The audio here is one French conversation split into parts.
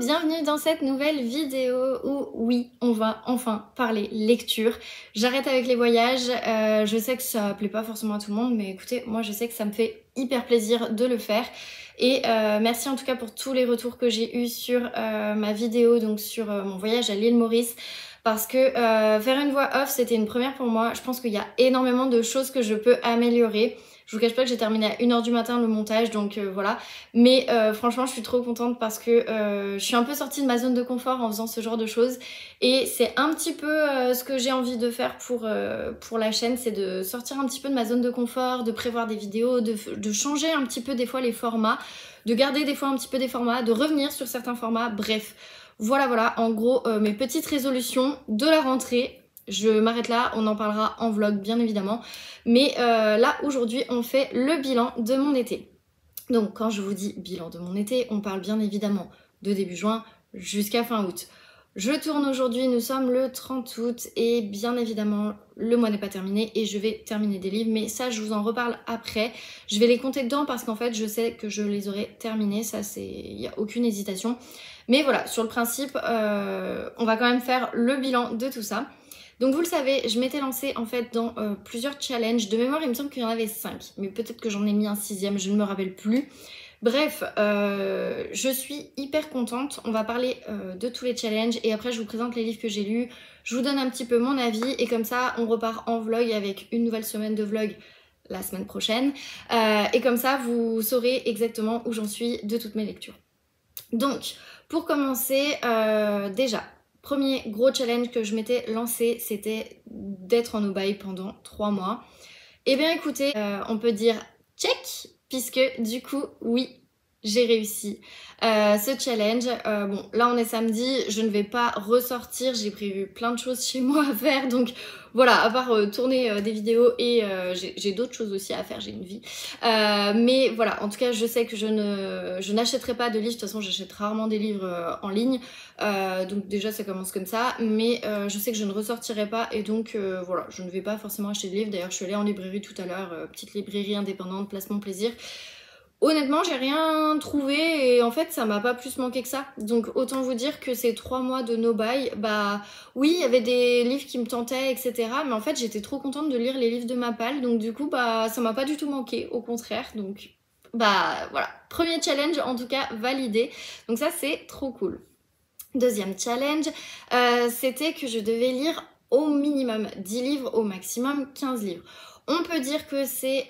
bienvenue dans cette nouvelle vidéo où oui, on va enfin parler lecture. J'arrête avec les voyages, je sais que ça plaît pas forcément à tout le monde, mais écoutez, moi je sais que ça me fait hyper plaisir de le faire. Et merci en tout cas pour tous les retours que j'ai eus sur ma vidéo, donc sur mon voyage à l'île Maurice. Parce que faire une voix off, c'était une première pour moi. Je pense qu'il y a énormément de choses que je peux améliorer. Je vous cache pas que j'ai terminé à 1 h du matin le montage, donc voilà. Mais franchement, je suis trop contente parce que je suis un peu sortie de ma zone de confort en faisant ce genre de choses. Et c'est un petit peu ce que j'ai envie de faire pour la chaîne, c'est de sortir un petit peu de ma zone de confort, de prévoir des vidéos, de changer un petit peu des fois les formats, de garder des fois un petit peu des formats, de revenir sur certains formats, bref. Voilà, en gros, mes petites résolutions de la rentrée. Je m'arrête là, on en parlera en vlog bien évidemment. Mais là, aujourd'hui, on fait le bilan de mon été. Donc quand je vous dis bilan de mon été, on parle bien évidemment de début juin jusqu'à fin août. Je tourne aujourd'hui, nous sommes le 30 août et bien évidemment le mois n'est pas terminé et je vais terminer des livres, mais ça je vous en reparle après. Je vais les compter dedans parce qu'en fait je sais que je les aurai terminés, ça c'est, il n'y a aucune hésitation. Mais voilà, sur le principe, on va quand même faire le bilan de tout ça. Donc vous le savez, je m'étais lancée en fait dans plusieurs challenges. De mémoire, il me semble qu'il y en avait 5, mais peut-être que j'en ai mis un 6e, je ne me rappelle plus. Bref, je suis hyper contente. On va parler de tous les challenges et après je vous présente les livres que j'ai lus. Je vous donne un petit peu mon avis et comme ça on repart en vlog avec une nouvelle semaine de vlog la semaine prochaine. Et comme ça vous saurez exactement où j'en suis de toutes mes lectures. Donc, pour commencer, déjà, premier gros challenge que je m'étais lancé, c'était d'être en no-buy pendant 3 mois. Eh bien écoutez, on peut dire check, puisque du coup, oui, j'ai réussi ce challenge. Bon, là on est samedi, je ne vais pas ressortir, j'ai prévu plein de choses chez moi à faire, donc voilà, à part tourner des vidéos et j'ai d'autres choses aussi à faire, j'ai une vie. Mais voilà, en tout cas je sais que je n'achèterai pas de livres, de toute façon j'achète rarement des livres en ligne, donc déjà ça commence comme ça, mais je sais que je ne ressortirai pas et donc voilà, je ne vais pas forcément acheter de livres. D'ailleurs je suis allée en librairie tout à l'heure, petite librairie indépendante, placement plaisir. Honnêtement, j'ai rien trouvé et en fait, ça m'a pas plus manqué que ça. Donc, autant vous dire que ces 3 mois de no-buy, bah oui, il y avait des livres qui me tentaient, etc. Mais en fait, j'étais trop contente de lire les livres de ma palle. Donc, du coup, bah ça m'a pas du tout manqué, au contraire. Donc, bah voilà. Premier challenge, en tout cas, validé. Donc ça, c'est trop cool. Deuxième challenge, c'était que je devais lire au minimum 10 livres, au maximum 15 livres. On peut dire que c'est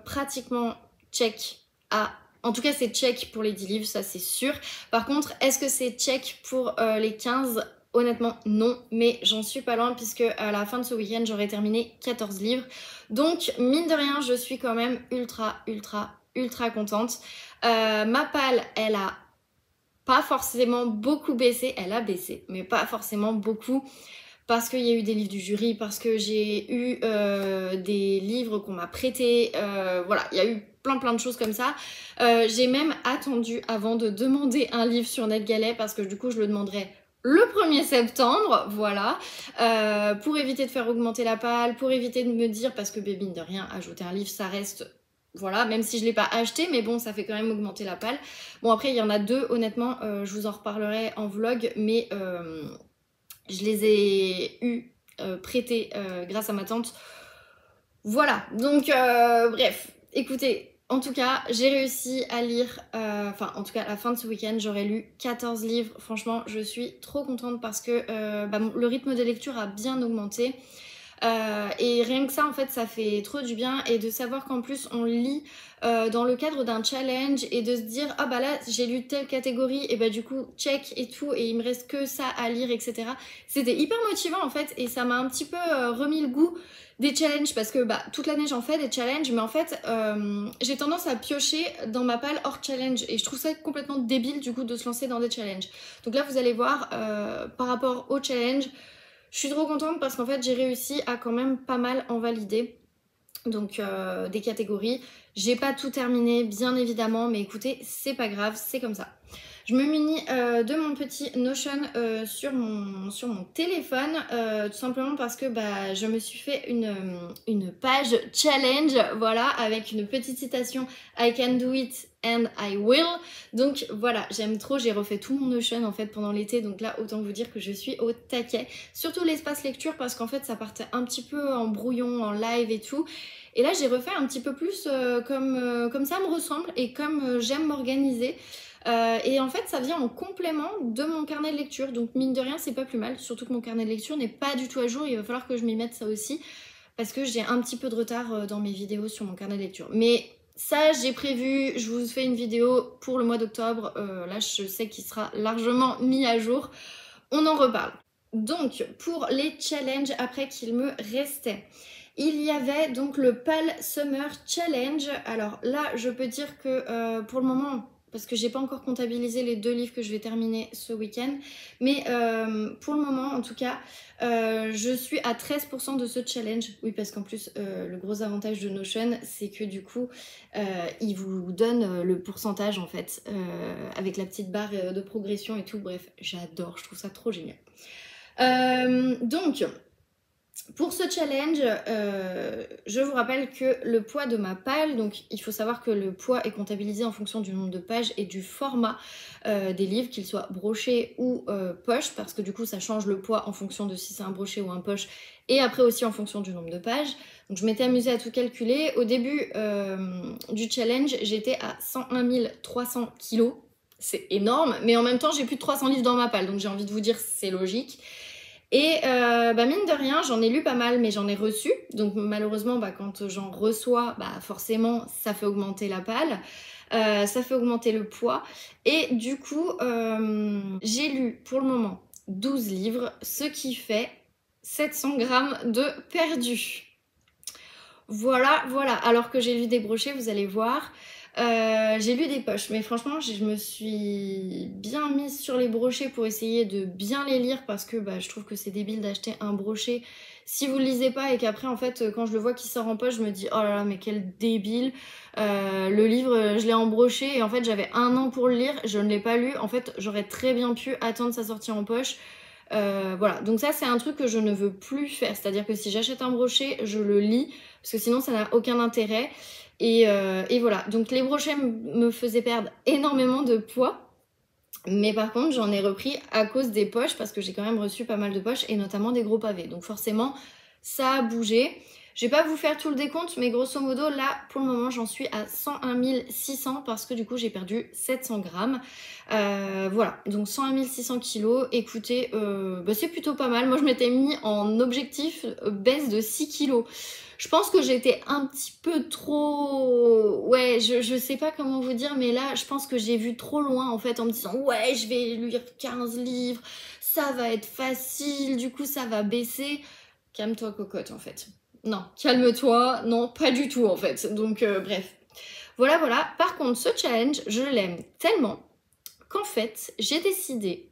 pratiquement check. En tout cas, c'est check pour les 10 livres, ça c'est sûr. Par contre, est-ce que c'est check pour les 15? Honnêtement, non. Mais j'en suis pas loin puisque à la fin de ce week-end, j'aurai terminé 14 livres. Donc, mine de rien, je suis quand même ultra contente. Ma palle, elle a pas forcément beaucoup baissé. Elle a baissé, mais pas forcément beaucoup. Parce qu'il y a eu des livres du jury, parce que j'ai eu des livres qu'on m'a prêtés, voilà, il y a eu plein de choses comme ça. J'ai même attendu avant de demander un livre sur NetGalley parce que du coup je le demanderai le 1er septembre, voilà, pour éviter de faire augmenter la palle, pour éviter de me dire, parce que mine de rien, ajouter un livre ça reste... Voilà, même si je ne l'ai pas acheté, mais bon, ça fait quand même augmenter la palle. Bon, après, il y en a 2, honnêtement, je vous en reparlerai en vlog, mais je les ai eu prêtés grâce à ma tante. Voilà, donc bref, écoutez, en tout cas, j'ai réussi à lire, enfin, en tout cas, à la fin de ce week-end, j'aurais lu 14 livres. Franchement, je suis trop contente parce que le rythme de lecture a bien augmenté. Et rien que ça en fait ça fait trop du bien et de savoir qu'en plus on lit dans le cadre d'un challenge et de se dire ah bah là j'ai lu telle catégorie et bah du coup check et tout et il me reste que ça à lire, etc. C'était hyper motivant en fait et ça m'a un petit peu remis le goût des challenges parce que bah toute l'année j'en fais des challenges mais en fait j'ai tendance à piocher dans ma palle hors challenge et je trouve ça complètement débile du coup de se lancer dans des challenges. Donc là vous allez voir par rapport au challenge, je suis trop contente parce qu'en fait j'ai réussi à quand même pas mal en valider. Donc des catégories. J'ai pas tout terminé bien évidemment mais écoutez c'est pas grave, c'est comme ça. Je me munis de mon petit Notion sur mon téléphone, tout simplement parce que bah, je me suis fait une page challenge, voilà, avec une petite citation I can do it and I will. Donc voilà, j'aime trop, j'ai refait tout mon Notion en fait pendant l'été, donc là autant vous dire que je suis au taquet. Surtout l'espace lecture parce qu'en fait ça partait un petit peu en brouillon, en live et tout. Et là j'ai refait un petit peu plus comme ça me ressemble et comme j'aime m'organiser. Et en fait ça vient en complément de mon carnet de lecture, donc mine de rien c'est pas plus mal, surtout que mon carnet de lecture n'est pas du tout à jour, il va falloir que je m'y mette ça aussi, parce que j'ai un petit peu de retard dans mes vidéos sur mon carnet de lecture. Mais ça j'ai prévu, je vous fais une vidéo pour le mois d'octobre, là je sais qu'il sera largement mis à jour, on en reparle. Donc pour les challenges après qu'il me restait, il y avait donc le PAL Summer Challenge. Alors là je peux dire que pour le moment, parce que j'ai pas encore comptabilisé les 2 livres que je vais terminer ce week-end, mais pour le moment en tout cas je suis à 13% de ce challenge. Oui, parce qu'en plus le gros avantage de Notion c'est que du coup il vous donne le pourcentage en fait avec la petite barre de progression et tout. Bref, j'adore, je trouve ça trop génial. Donc pour ce challenge, je vous rappelle que le poids de ma palle, donc il faut savoir que le poids est comptabilisé en fonction du nombre de pages et du format des livres, qu'ils soient brochés ou poche, parce que du coup ça change le poids en fonction de si c'est un brochet ou un poche, et après aussi en fonction du nombre de pages. Donc je m'étais amusée à tout calculer. Au début du challenge, j'étais à 101 300 kilos. C'est énorme, mais en même temps j'ai plus de 300 livres dans ma palle, donc j'ai envie de vous dire c'est logique. Et bah mine de rien, j'en ai lu pas mal, mais j'en ai reçu. Donc malheureusement, bah, quand j'en reçois, bah, forcément, ça fait augmenter la palle. Ça fait augmenter le poids. Et du coup, j'ai lu pour le moment 12 livres, ce qui fait 700 grammes de perdu. Voilà, voilà. Alors que j'ai lu des brochets, vous allez voir. J'ai lu des poches, mais franchement je me suis bien mise sur les brochets pour essayer de bien les lire, parce que bah, je trouve que c'est débile d'acheter un brochet si vous le lisez pas et qu'après en fait quand je le vois qui sort en poche je me dis oh là là mais quel débile. Le livre je l'ai en brochet et en fait j'avais 1 an pour le lire, je ne l'ai pas lu, en fait j'aurais très bien pu attendre sa sortie en poche. Voilà, donc ça c'est un truc que je ne veux plus faire, c'est à dire que si j'achète un brochet je le lis, parce que sinon ça n'a aucun intérêt. Et voilà, donc les brochets me faisaient perdre énormément de poids. Mais par contre, j'en ai repris à cause des poches, parce que j'ai quand même reçu pas mal de poches, et notamment des gros pavés. Donc forcément, ça a bougé. Je vais pas vous faire tout le décompte, mais grosso modo, là, pour le moment, j'en suis à 101 600, parce que du coup, j'ai perdu 700 grammes. Voilà, donc 101 600 kilos. Écoutez, bah, c'est plutôt pas mal. Moi, je m'étais mis en objectif baisse de 6 kilos. Je pense que j'étais un petit peu trop... Ouais, je sais pas comment vous dire, mais là, je pense que j'ai vu trop loin, en fait, en me disant « Ouais, je vais lire 15 livres, ça va être facile, du coup, ça va baisser. » Calme-toi, cocotte, en fait. Non, calme-toi, non, pas du tout, en fait. Donc, bref. Voilà, voilà. Par contre, ce challenge, je l'aime tellement qu'en fait, j'ai décidé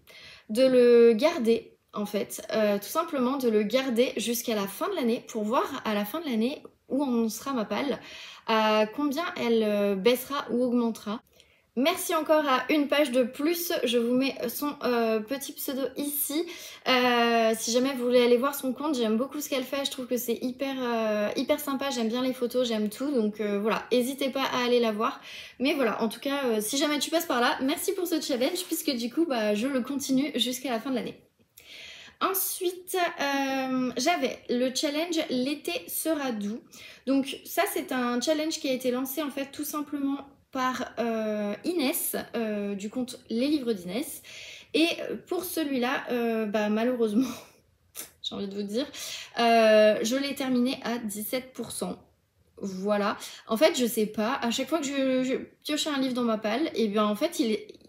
de le garder, en fait, tout simplement de le garder jusqu'à la fin de l'année, pour voir à la fin de l'année où en sera ma palle, à combien elle baissera ou augmentera. Merci encore à une page de plus, je vous mets son petit pseudo ici. Si jamais vous voulez aller voir son compte, j'aime beaucoup ce qu'elle fait, je trouve que c'est hyper sympa, j'aime bien les photos, j'aime tout, donc voilà, n'hésitez pas à aller la voir. Mais voilà, en tout cas, si jamais tu passes par là, merci pour ce challenge, puisque du coup, bah, je le continue jusqu'à la fin de l'année. Ensuite, j'avais le challenge l'été sera doux. Donc ça, c'est un challenge qui a été lancé en fait tout simplement par Inès, du compte Les Livres d'Inès. Et pour celui-là, bah, malheureusement, j'ai envie de vous dire, je l'ai terminé à 17%. Voilà. En fait, je sais pas, à chaque fois que je piochais un livre dans ma palle, et bien en fait,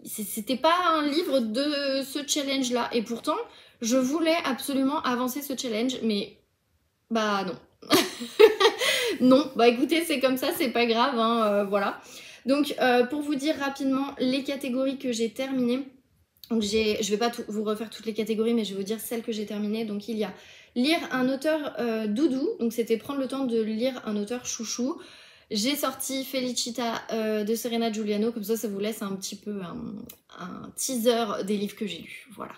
c'était pas un livre de ce challenge-là. Et pourtant, je voulais absolument avancer ce challenge, mais bah non. Non, bah écoutez, c'est comme ça, c'est pas grave, hein, voilà. Donc, pour vous dire rapidement les catégories que j'ai terminées, donc je vais pas vous refaire toutes les catégories, mais je vais vous dire celles que j'ai terminées. Donc, il y a lire un auteur doudou, donc c'était prendre le temps de lire un auteur chouchou. J'ai sorti Felicita de Serena Giuliano, comme ça vous laisse un petit peu un teaser des livres que j'ai lus, voilà.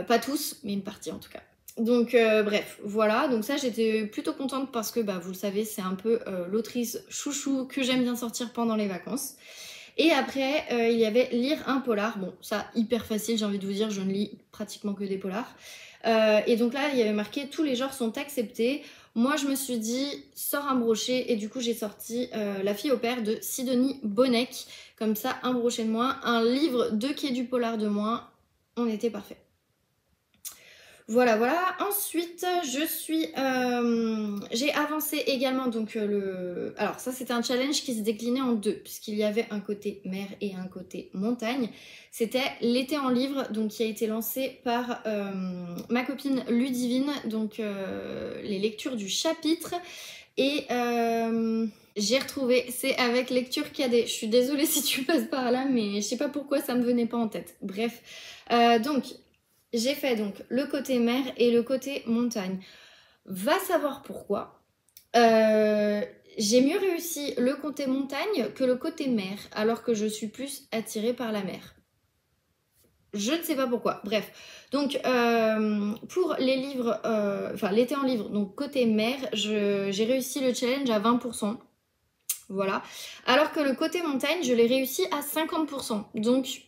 Pas tous, mais une partie en tout cas. Donc bref, voilà, donc ça j'étais plutôt contente parce que vous le savez, c'est un peu l'autrice chouchou que j'aime bien sortir pendant les vacances. Et après, il y avait lire un polar. Bon, ça, hyper facile, j'ai envie de vous dire, je ne lis pratiquement que des polars. Et donc là, il y avait marqué « Tous les genres sont acceptés ». Moi, je me suis dit « Sors un brochet » et du coup, j'ai sorti La fille au père de Sidonie Bonnec. Comme ça, un brochet de moins, un livre de Quai du polar de moins. On était parfait. Voilà, voilà. Ensuite, j'ai avancé également donc Alors ça, c'était un challenge qui se déclinait en deux, puisqu'il y avait un côté mer et un côté montagne. C'était l'été en livre, donc qui a été lancé par ma copine Ludivine, donc les lectures du chapitre. Et j'ai retrouvé, c'est avec lecture cadet. Je suis désolée si tu passes par là, mais je sais pas pourquoi ça me venait pas en tête. Bref, donc... J'ai fait donc le côté mer et le côté montagne. Va savoir pourquoi. J'ai mieux réussi le côté montagne que le côté mer, alors que je suis plus attirée par la mer. Je ne sais pas pourquoi. Bref, donc pour les livres, enfin l'été en livre, donc côté mer, j'ai réussi le challenge à 20%. Voilà. Alors que le côté montagne, je l'ai réussi à 50%. Donc...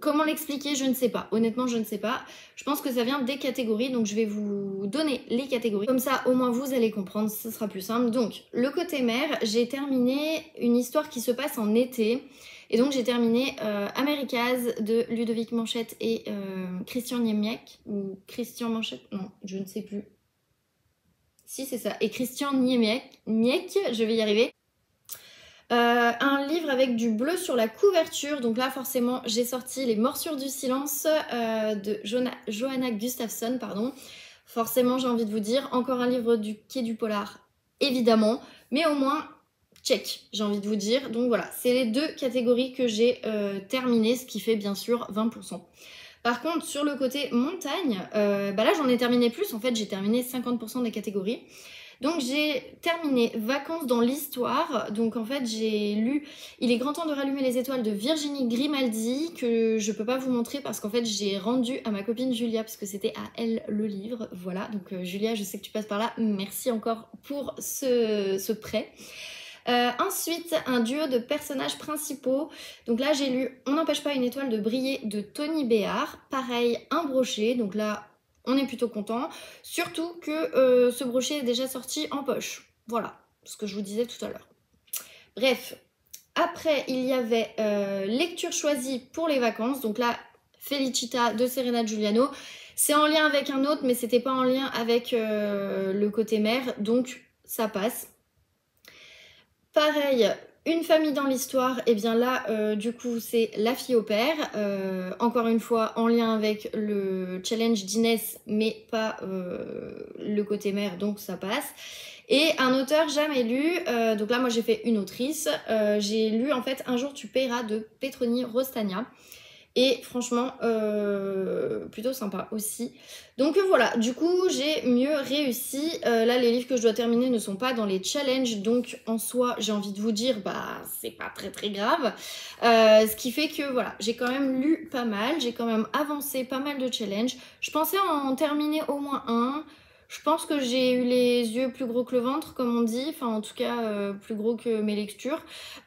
Comment l'expliquer? Je ne sais pas. Honnêtement, je ne sais pas. Je pense que ça vient des catégories, donc je vais vous donner les catégories. Comme ça, au moins, vous allez comprendre, ce sera plus simple. Donc, le côté mer, j'ai terminé une histoire qui se passe en été. Et donc, j'ai terminé Americas de Ludovic Manchette et Christian Niemiec. Ou Christian Manchette? Non, je ne sais plus. Si, c'est ça. Et Christian Niemiec, je vais y arriver. Un livre avec du bleu sur la couverture, donc là forcément j'ai sorti Les Morsures du silence de Johanna Gustafsson, pardon. Forcément j'ai envie de vous dire, encore un livre du Quai du polar, évidemment, mais au moins check, j'ai envie de vous dire. Donc voilà, c'est les deux catégories que j'ai terminées, ce qui fait bien sûr 20%. Par contre, sur le côté montagne, là j'en ai terminé plus, en fait j'ai terminé 50% des catégories. Donc j'ai terminé Vacances dans l'histoire, donc en fait j'ai lu Il est grand temps de rallumer les étoiles de Virginie Grimaldi, que je peux pas vous montrer parce qu'en fait j'ai rendu à ma copine Julia, parce que c'était à elle le livre, voilà, donc Julia, je sais que tu passes par là, merci encore pour ce prêt. Ensuite, un duo de personnages principaux. Donc là, j'ai lu On n'empêche pas une étoile de briller de Tony Béard. Pareil, un brochet. Donc là, on est plutôt content. Surtout que ce brochet est déjà sorti en poche. Voilà, ce que je vous disais tout à l'heure. Bref, après, il y avait lecture choisie pour les vacances. Donc là, Felicita de Serena Giuliano. C'est en lien avec un autre, mais c'était pas en lien avec le côté mer. Donc, ça passe. Pareil, Une famille dans l'histoire, et bien là, du coup, c'est La fille au père. Encore une fois, en lien avec le challenge d'Inès, mais pas le côté mère, donc ça passe. Et un auteur jamais lu, donc là, moi, j'ai fait une autrice. J'ai lu, en fait, Un jour tu paieras de Petroni Rostagna. Et franchement, plutôt sympa aussi. Donc voilà, du coup, j'ai mieux réussi. Là, les livres que je dois terminer ne sont pas dans les challenges. Donc, en soi, j'ai envie de vous dire, c'est pas très très grave. Ce qui fait que, voilà, j'ai quand même lu pas mal. J'ai quand même avancé pas mal de challenges. Je pensais en terminer au moins un. Je pense que j'ai eu les yeux plus gros que le ventre, comme on dit. Enfin, en tout cas, plus gros que mes lectures.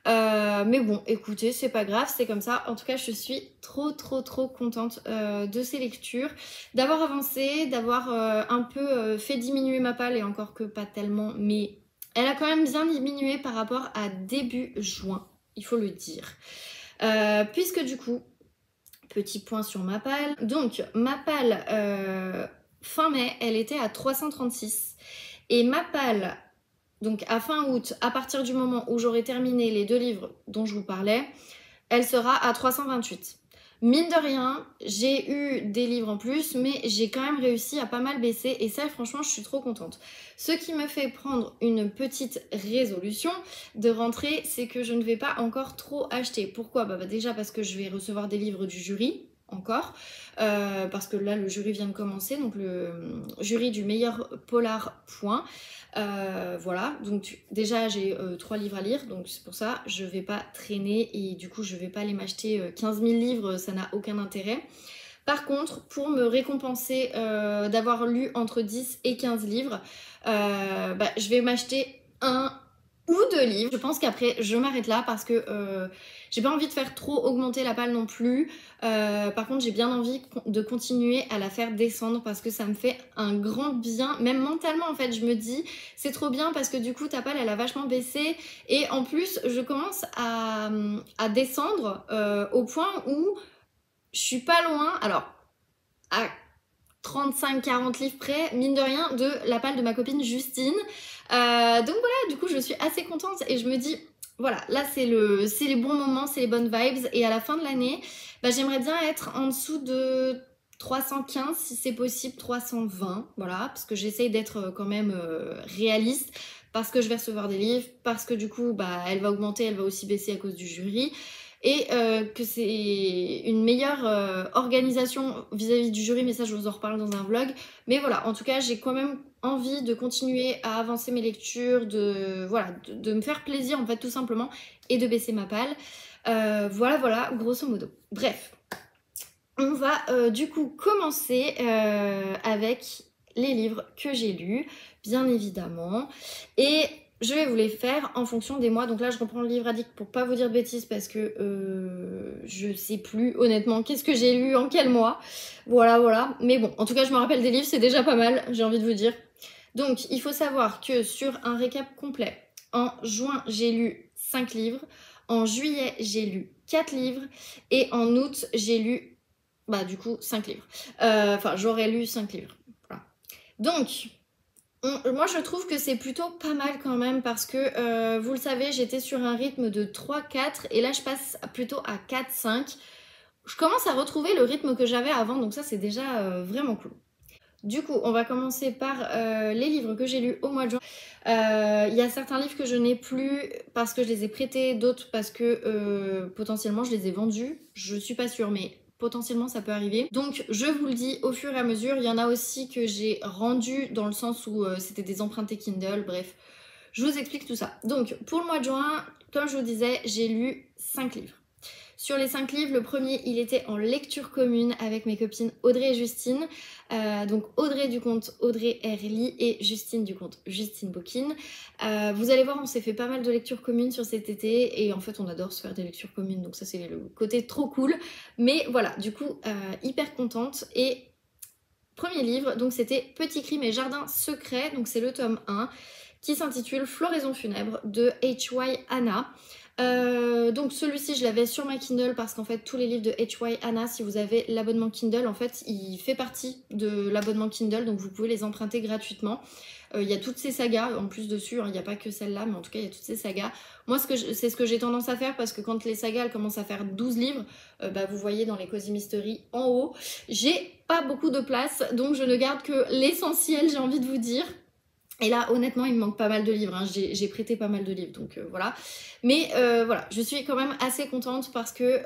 Mais bon, écoutez, c'est pas grave, c'est comme ça. En tout cas, je suis trop contente de ces lectures. D'avoir avancé, d'avoir un peu fait diminuer ma palle, et encore que pas tellement. Mais elle a quand même bien diminué par rapport à début juin, il faut le dire. Puisque du coup, petit point sur ma palle. Donc, ma palle... fin mai, elle était à 336 et ma palle, donc à fin août, à partir du moment où j'aurai terminé les deux livres dont je vous parlais, elle sera à 328. Mine de rien, j'ai eu des livres en plus, mais j'ai quand même réussi à pas mal baisser et ça, franchement, je suis trop contente. Ce qui me fait prendre une petite résolution de rentrée, c'est que je ne vais pas encore trop acheter. Pourquoi ? Déjà parce que je vais recevoir des livres du jury. encore, parce que là le jury vient de commencer, donc le jury du meilleur polar point. Voilà, donc déjà j'ai 3 livres à lire, donc c'est pour ça je vais pas traîner et du coup je vais pas aller m'acheter 15 000 livres, ça n'a aucun intérêt. Par contre, pour me récompenser d'avoir lu entre 10 et 15 livres, je vais m'acheter un ou 2 livres. Je pense qu'après je m'arrête là parce que j'ai pas envie de faire trop augmenter la palle non plus. Par contre j'ai bien envie de continuer à la faire descendre parce que ça me fait un grand bien, même mentalement en fait. Je me dis c'est trop bien parce que du coup ta palle elle a vachement baissé et en plus je commence à descendre au point où je suis pas loin, alors à 35-40 livres près, mine de rien, de la palle de ma copine Justine. Donc voilà, du coup je suis assez contente et je me dis, voilà, là c'est les bons moments, c'est les bonnes vibes et à la fin de l'année, j'aimerais bien être en dessous de 315 si c'est possible, 320, voilà, parce que j'essaye d'être quand même réaliste, parce que je vais recevoir des livres, parce que du coup elle va augmenter, elle va aussi baisser à cause du jury. Et que c'est une meilleure organisation vis-à-vis du jury, mais ça je vous en reparle dans un vlog. Mais voilà, en tout cas j'ai quand même envie de continuer à avancer mes lectures, de me faire plaisir en fait tout simplement, et de baisser ma palle. Voilà, grosso modo. Bref, on va du coup commencer avec les livres que j'ai lus, bien évidemment. Et je vais vous les faire en fonction des mois. Donc là, je reprends le livre addict pour pas vous dire de bêtises parce que je sais plus honnêtement qu'est-ce que j'ai lu en quel mois. Voilà. Mais bon, en tout cas, je me rappelle des livres, c'est déjà pas mal, j'ai envie de vous dire. Donc, il faut savoir que sur un récap complet, en juin, j'ai lu 5 livres. En juillet, j'ai lu 4 livres. Et en août, j'ai lu, du coup, 5 livres. Enfin, j'aurais lu 5 livres. Voilà. Donc... moi je trouve que c'est plutôt pas mal quand même parce que vous le savez, j'étais sur un rythme de 3-4 et là je passe plutôt à 4-5. Je commence à retrouver le rythme que j'avais avant, donc ça c'est déjà vraiment cool. Du coup, on va commencer par les livres que j'ai lus au mois de juin. Il y a certains livres que je n'ai plus parce que je les ai prêtés, d'autres parce que potentiellement je les ai vendus. Je suis pas sûre, mais potentiellement ça peut arriver. Donc je vous le dis au fur et à mesure. Il y en a aussi que j'ai rendu dans le sens où c'était des empruntés Kindle, bref. Je vous explique tout ça. Donc pour le mois de juin, comme je vous disais, j'ai lu 5 livres. Sur les 5 livres, le premier, il était en lecture commune avec mes copines Audrey et Justine. Donc Audrey du compte Audrey Herly et Justine du compte Justine Bokine. Vous allez voir, on s'est fait pas mal de lectures communes sur cet été et en fait on adore se faire des lectures communes, donc ça c'est le côté trop cool. Mais voilà, du coup hyper contente. Et premier livre, donc c'était Petit Crime et Jardin Secret, donc c'est le tome 1 qui s'intitule Floraison funèbre de H.Y. Hannah. Donc celui-ci je l'avais sur ma Kindle parce qu'en fait tous les livres de H.Y. Hannah, si vous avez l'abonnement Kindle, en fait il fait partie de l'abonnement Kindle, donc vous pouvez les emprunter gratuitement. Il y a toutes ces sagas en plus dessus, il n'y a pas que celle-là, mais en tout cas il y a toutes ces sagas. Moi c'est ce que j'ai tendance à faire parce que quand les sagas elles commencent à faire 12 livres, vous voyez dans les Cozy Mystery en haut, j'ai pas beaucoup de place, donc je ne garde que l'essentiel, j'ai envie de vous dire. Et là, honnêtement, il me manque pas mal de livres. Hein. J'ai prêté pas mal de livres, donc voilà. Mais voilà, je suis quand même assez contente parce que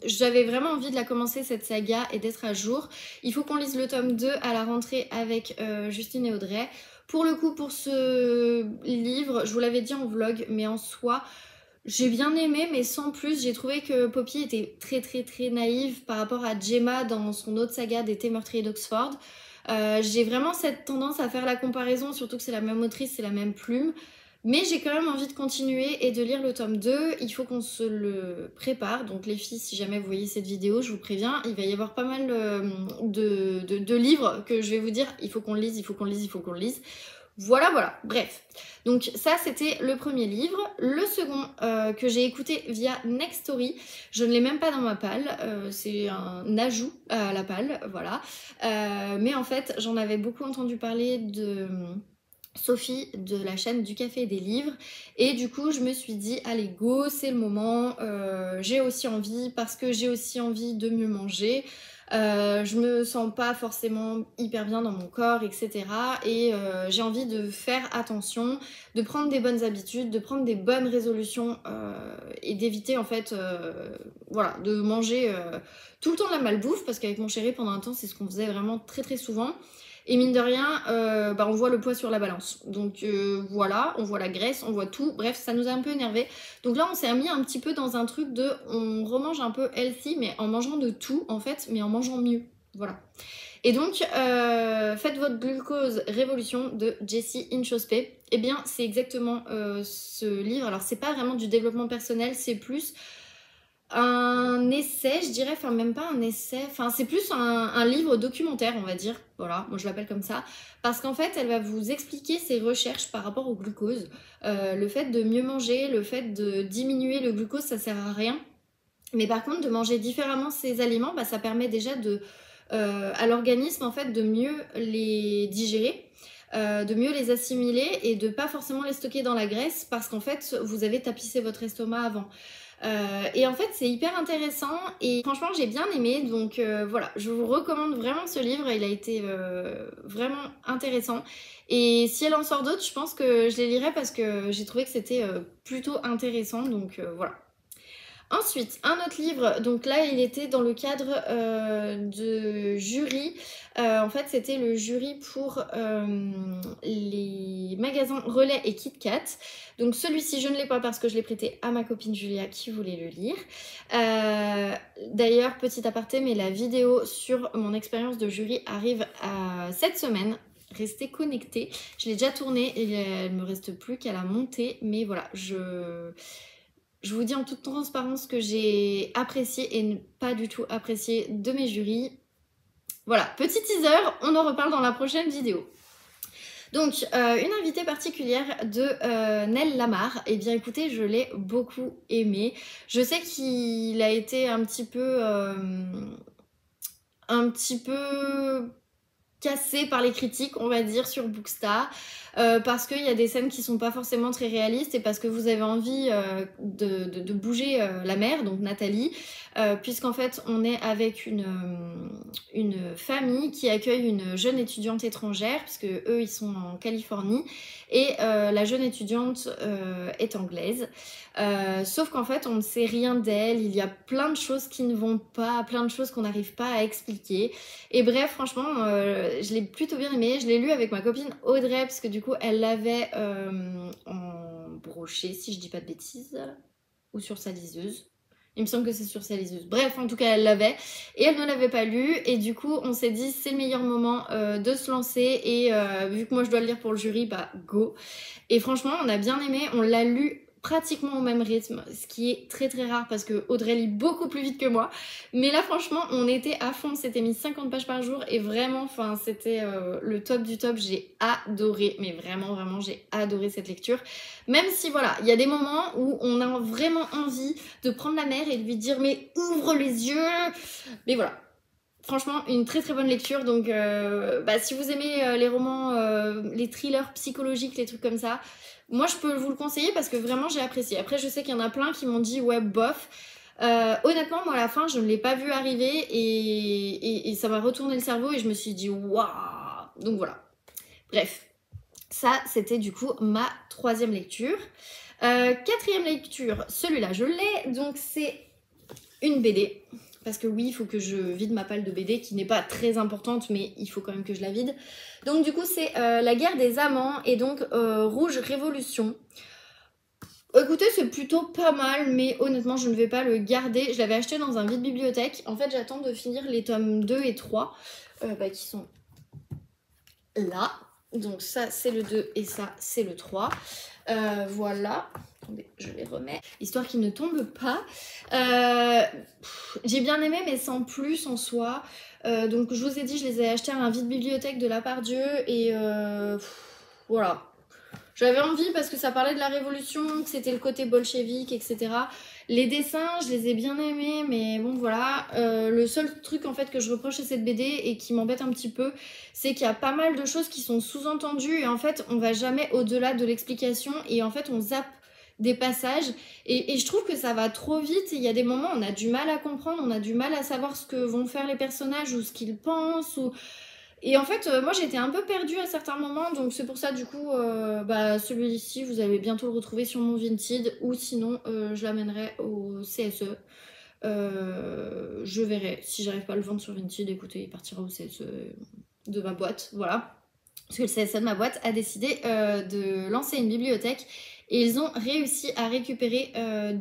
j'avais vraiment envie de la commencer, cette saga, et d'être à jour. Il faut qu'on lise le tome 2 à la rentrée avec Justine et Audrey. Pour le coup, pour ce livre, je vous l'avais dit en vlog, mais en soi... j'ai bien aimé, mais sans plus. J'ai trouvé que Poppy était très naïve par rapport à Gemma dans son autre saga d'été meurtrier d'Oxford. J'ai vraiment cette tendance à faire la comparaison, surtout que c'est la même autrice, c'est la même plume. Mais j'ai quand même envie de continuer et de lire le tome 2. Il faut qu'on se le prépare. Donc les filles, si jamais vous voyez cette vidéo, je vous préviens, il va y avoir pas mal de livres que je vais vous dire, il faut qu'on le lise, il faut qu'on le lise, il faut qu'on le lise. Voilà, bref. Donc ça c'était le premier livre. Le second que j'ai écouté via Nextory, je ne l'ai même pas dans ma palle, c'est un ajout à la palle, voilà. Mais en fait j'en avais beaucoup entendu parler de Sophie de la chaîne du café et des livres et du coup je me suis dit allez go, c'est le moment, j'ai aussi envie parce que j'ai aussi envie de mieux manger. Je me sens pas forcément hyper bien dans mon corps, etc. Et j'ai envie de faire attention, de prendre des bonnes habitudes, de prendre des bonnes résolutions et d'éviter en fait voilà, de manger tout le temps de la malbouffe, parce qu'avec mon chéri pendant un temps c'est ce qu'on faisait vraiment très très souvent. Et mine de rien, on voit le poids sur la balance. Donc voilà, on voit la graisse, on voit tout. Bref, ça nous a un peu énervé. Donc là, on s'est mis un petit peu dans un truc de... On remange un peu healthy, mais en mangeant de tout, en fait, mais en mangeant mieux. Voilà. Et donc, faites votre glucose révolution de Jessie Inchospé. Eh bien, c'est exactement ce livre. Alors, c'est pas vraiment du développement personnel, c'est plus... un essai, je dirais, enfin même pas un essai, enfin c'est plus un livre documentaire, on va dire, voilà, moi je l'appelle comme ça, parce qu'en fait elle va vous expliquer ses recherches par rapport au glucose, le fait de mieux manger, le fait de diminuer le glucose, ça sert à rien, mais par contre de manger différemment ces aliments, ça permet déjà à l'organisme en fait de mieux les digérer, de mieux les assimiler et de pas forcément les stocker dans la graisse parce qu'en fait vous avez tapissé votre estomac avant. Et en fait c'est hyper intéressant et franchement j'ai bien aimé, donc voilà, je vous recommande vraiment ce livre, il a été vraiment intéressant et si elle en sort d'autres je pense que je les lirai parce que j'ai trouvé que c'était plutôt intéressant, donc voilà. Ensuite, un autre livre, donc là il était dans le cadre de jury, en fait c'était le jury pour les magasins Relais et KitKat, donc celui-ci je ne l'ai pas parce que je l'ai prêté à ma copine Julia qui voulait le lire. D'ailleurs, petit aparté, mais la vidéo sur mon expérience de jury arrive cette semaine. Restez connectés, je l'ai déjà tournée et il me reste plus qu'à la monter, mais voilà, je vous dis en toute transparence ce que j'ai apprécié et pas du tout apprécié de mes jurys. Voilà, petit teaser, on en reparle dans la prochaine vidéo. Donc, une invitée particulière de Nel Lamar, et bien écoutez, je l'ai beaucoup aimé. Je sais qu'il a été un petit peu cassé par les critiques, on va dire, sur Bookstar, parce qu'il y a des scènes qui sont pas forcément très réalistes et parce que vous avez envie de bouger la mère, donc Nathalie, puisqu'en fait on est avec une famille qui accueille une jeune étudiante étrangère, puisque eux ils sont en Californie et la jeune étudiante est anglaise, sauf qu'en fait on ne sait rien d'elle, il y a plein de choses qui ne vont pas, plein de choses qu'on n'arrive pas à expliquer, et bref franchement je l'ai plutôt bien aimé, je l'ai lu avec ma copine Audrey parce que du coup elle l'avait en brochet si je dis pas de bêtises, ou sur sa liseuse. Il me semble que c'est sur sa liseuse. Bref, en tout cas, elle l'avait. Et elle ne l'avait pas lu. Et du coup, on s'est dit, c'est le meilleur moment de se lancer. Et vu que moi, je dois le lire pour le jury, go. Et franchement, on a bien aimé. On l'a lu pratiquement au même rythme, ce qui est très très rare parce que Audrey lit beaucoup plus vite que moi, mais là franchement on était à fond, on s'était mis 50 pages par jour et vraiment, enfin c'était le top du top, j'ai adoré, mais vraiment j'ai adoré cette lecture, même si voilà, il y a des moments où on a vraiment envie de prendre la mère et de lui dire mais ouvre les yeux, mais voilà. Franchement, une très très bonne lecture, donc si vous aimez les romans, les thrillers psychologiques, les trucs comme ça, moi je peux vous le conseiller parce que vraiment j'ai apprécié. Après je sais qu'il y en a plein qui m'ont dit ouais bof. Honnêtement moi à la fin je ne l'ai pas vu arriver et ça m'a retourné le cerveau et je me suis dit waouh. Donc voilà. Bref, ça c'était du coup ma troisième lecture. Quatrième lecture, celui-là je l'ai, donc c'est une BD. Parce que oui, il faut que je vide ma palle de BD qui n'est pas très importante, mais il faut quand même que je la vide. Donc du coup, c'est La guerre des amants et donc Rouge Révolution. Écoutez, c'est plutôt pas mal, mais honnêtement, je ne vais pas le garder. Je l'avais acheté dans un vide-bibliothèque. En fait, j'attends de finir les tomes 2 et 3, qui sont là. Donc ça, c'est le 2 et ça, c'est le 3. Voilà. Attendez, je les remets, histoire qu'ils ne tombent pas. J'ai bien aimé, mais sans plus en soi. Donc je vous ai dit, je les ai achetés à un vide-bibliothèque de La Part-Dieu. Et voilà. J'avais envie parce que ça parlait de la révolution, que c'était le côté bolchevique, etc. Les dessins, je les ai bien aimés, mais bon voilà. Le seul truc en fait que je reproche à cette BD et qui m'embête un petit peu, c'est qu'il y a pas mal de choses qui sont sous-entendues et en fait on va jamais au-delà de l'explication et en fait on zappe des passages et je trouve que ça va trop vite. Il y a des moments où on a du mal à comprendre, on a du mal à savoir ce que vont faire les personnages ou ce qu'ils pensent ou... Et en fait, moi j'étais un peu perdue à certains moments, donc c'est pour ça du coup, celui-ci, vous allez bientôt le retrouver sur mon Vinted, ou sinon je l'amènerai au CSE. Je verrai, si j'arrive pas à le vendre sur Vinted, écoutez, il partira au CSE de ma boîte, voilà. Parce que le CSE de ma boîte a décidé de lancer une bibliothèque et ils ont réussi à récupérer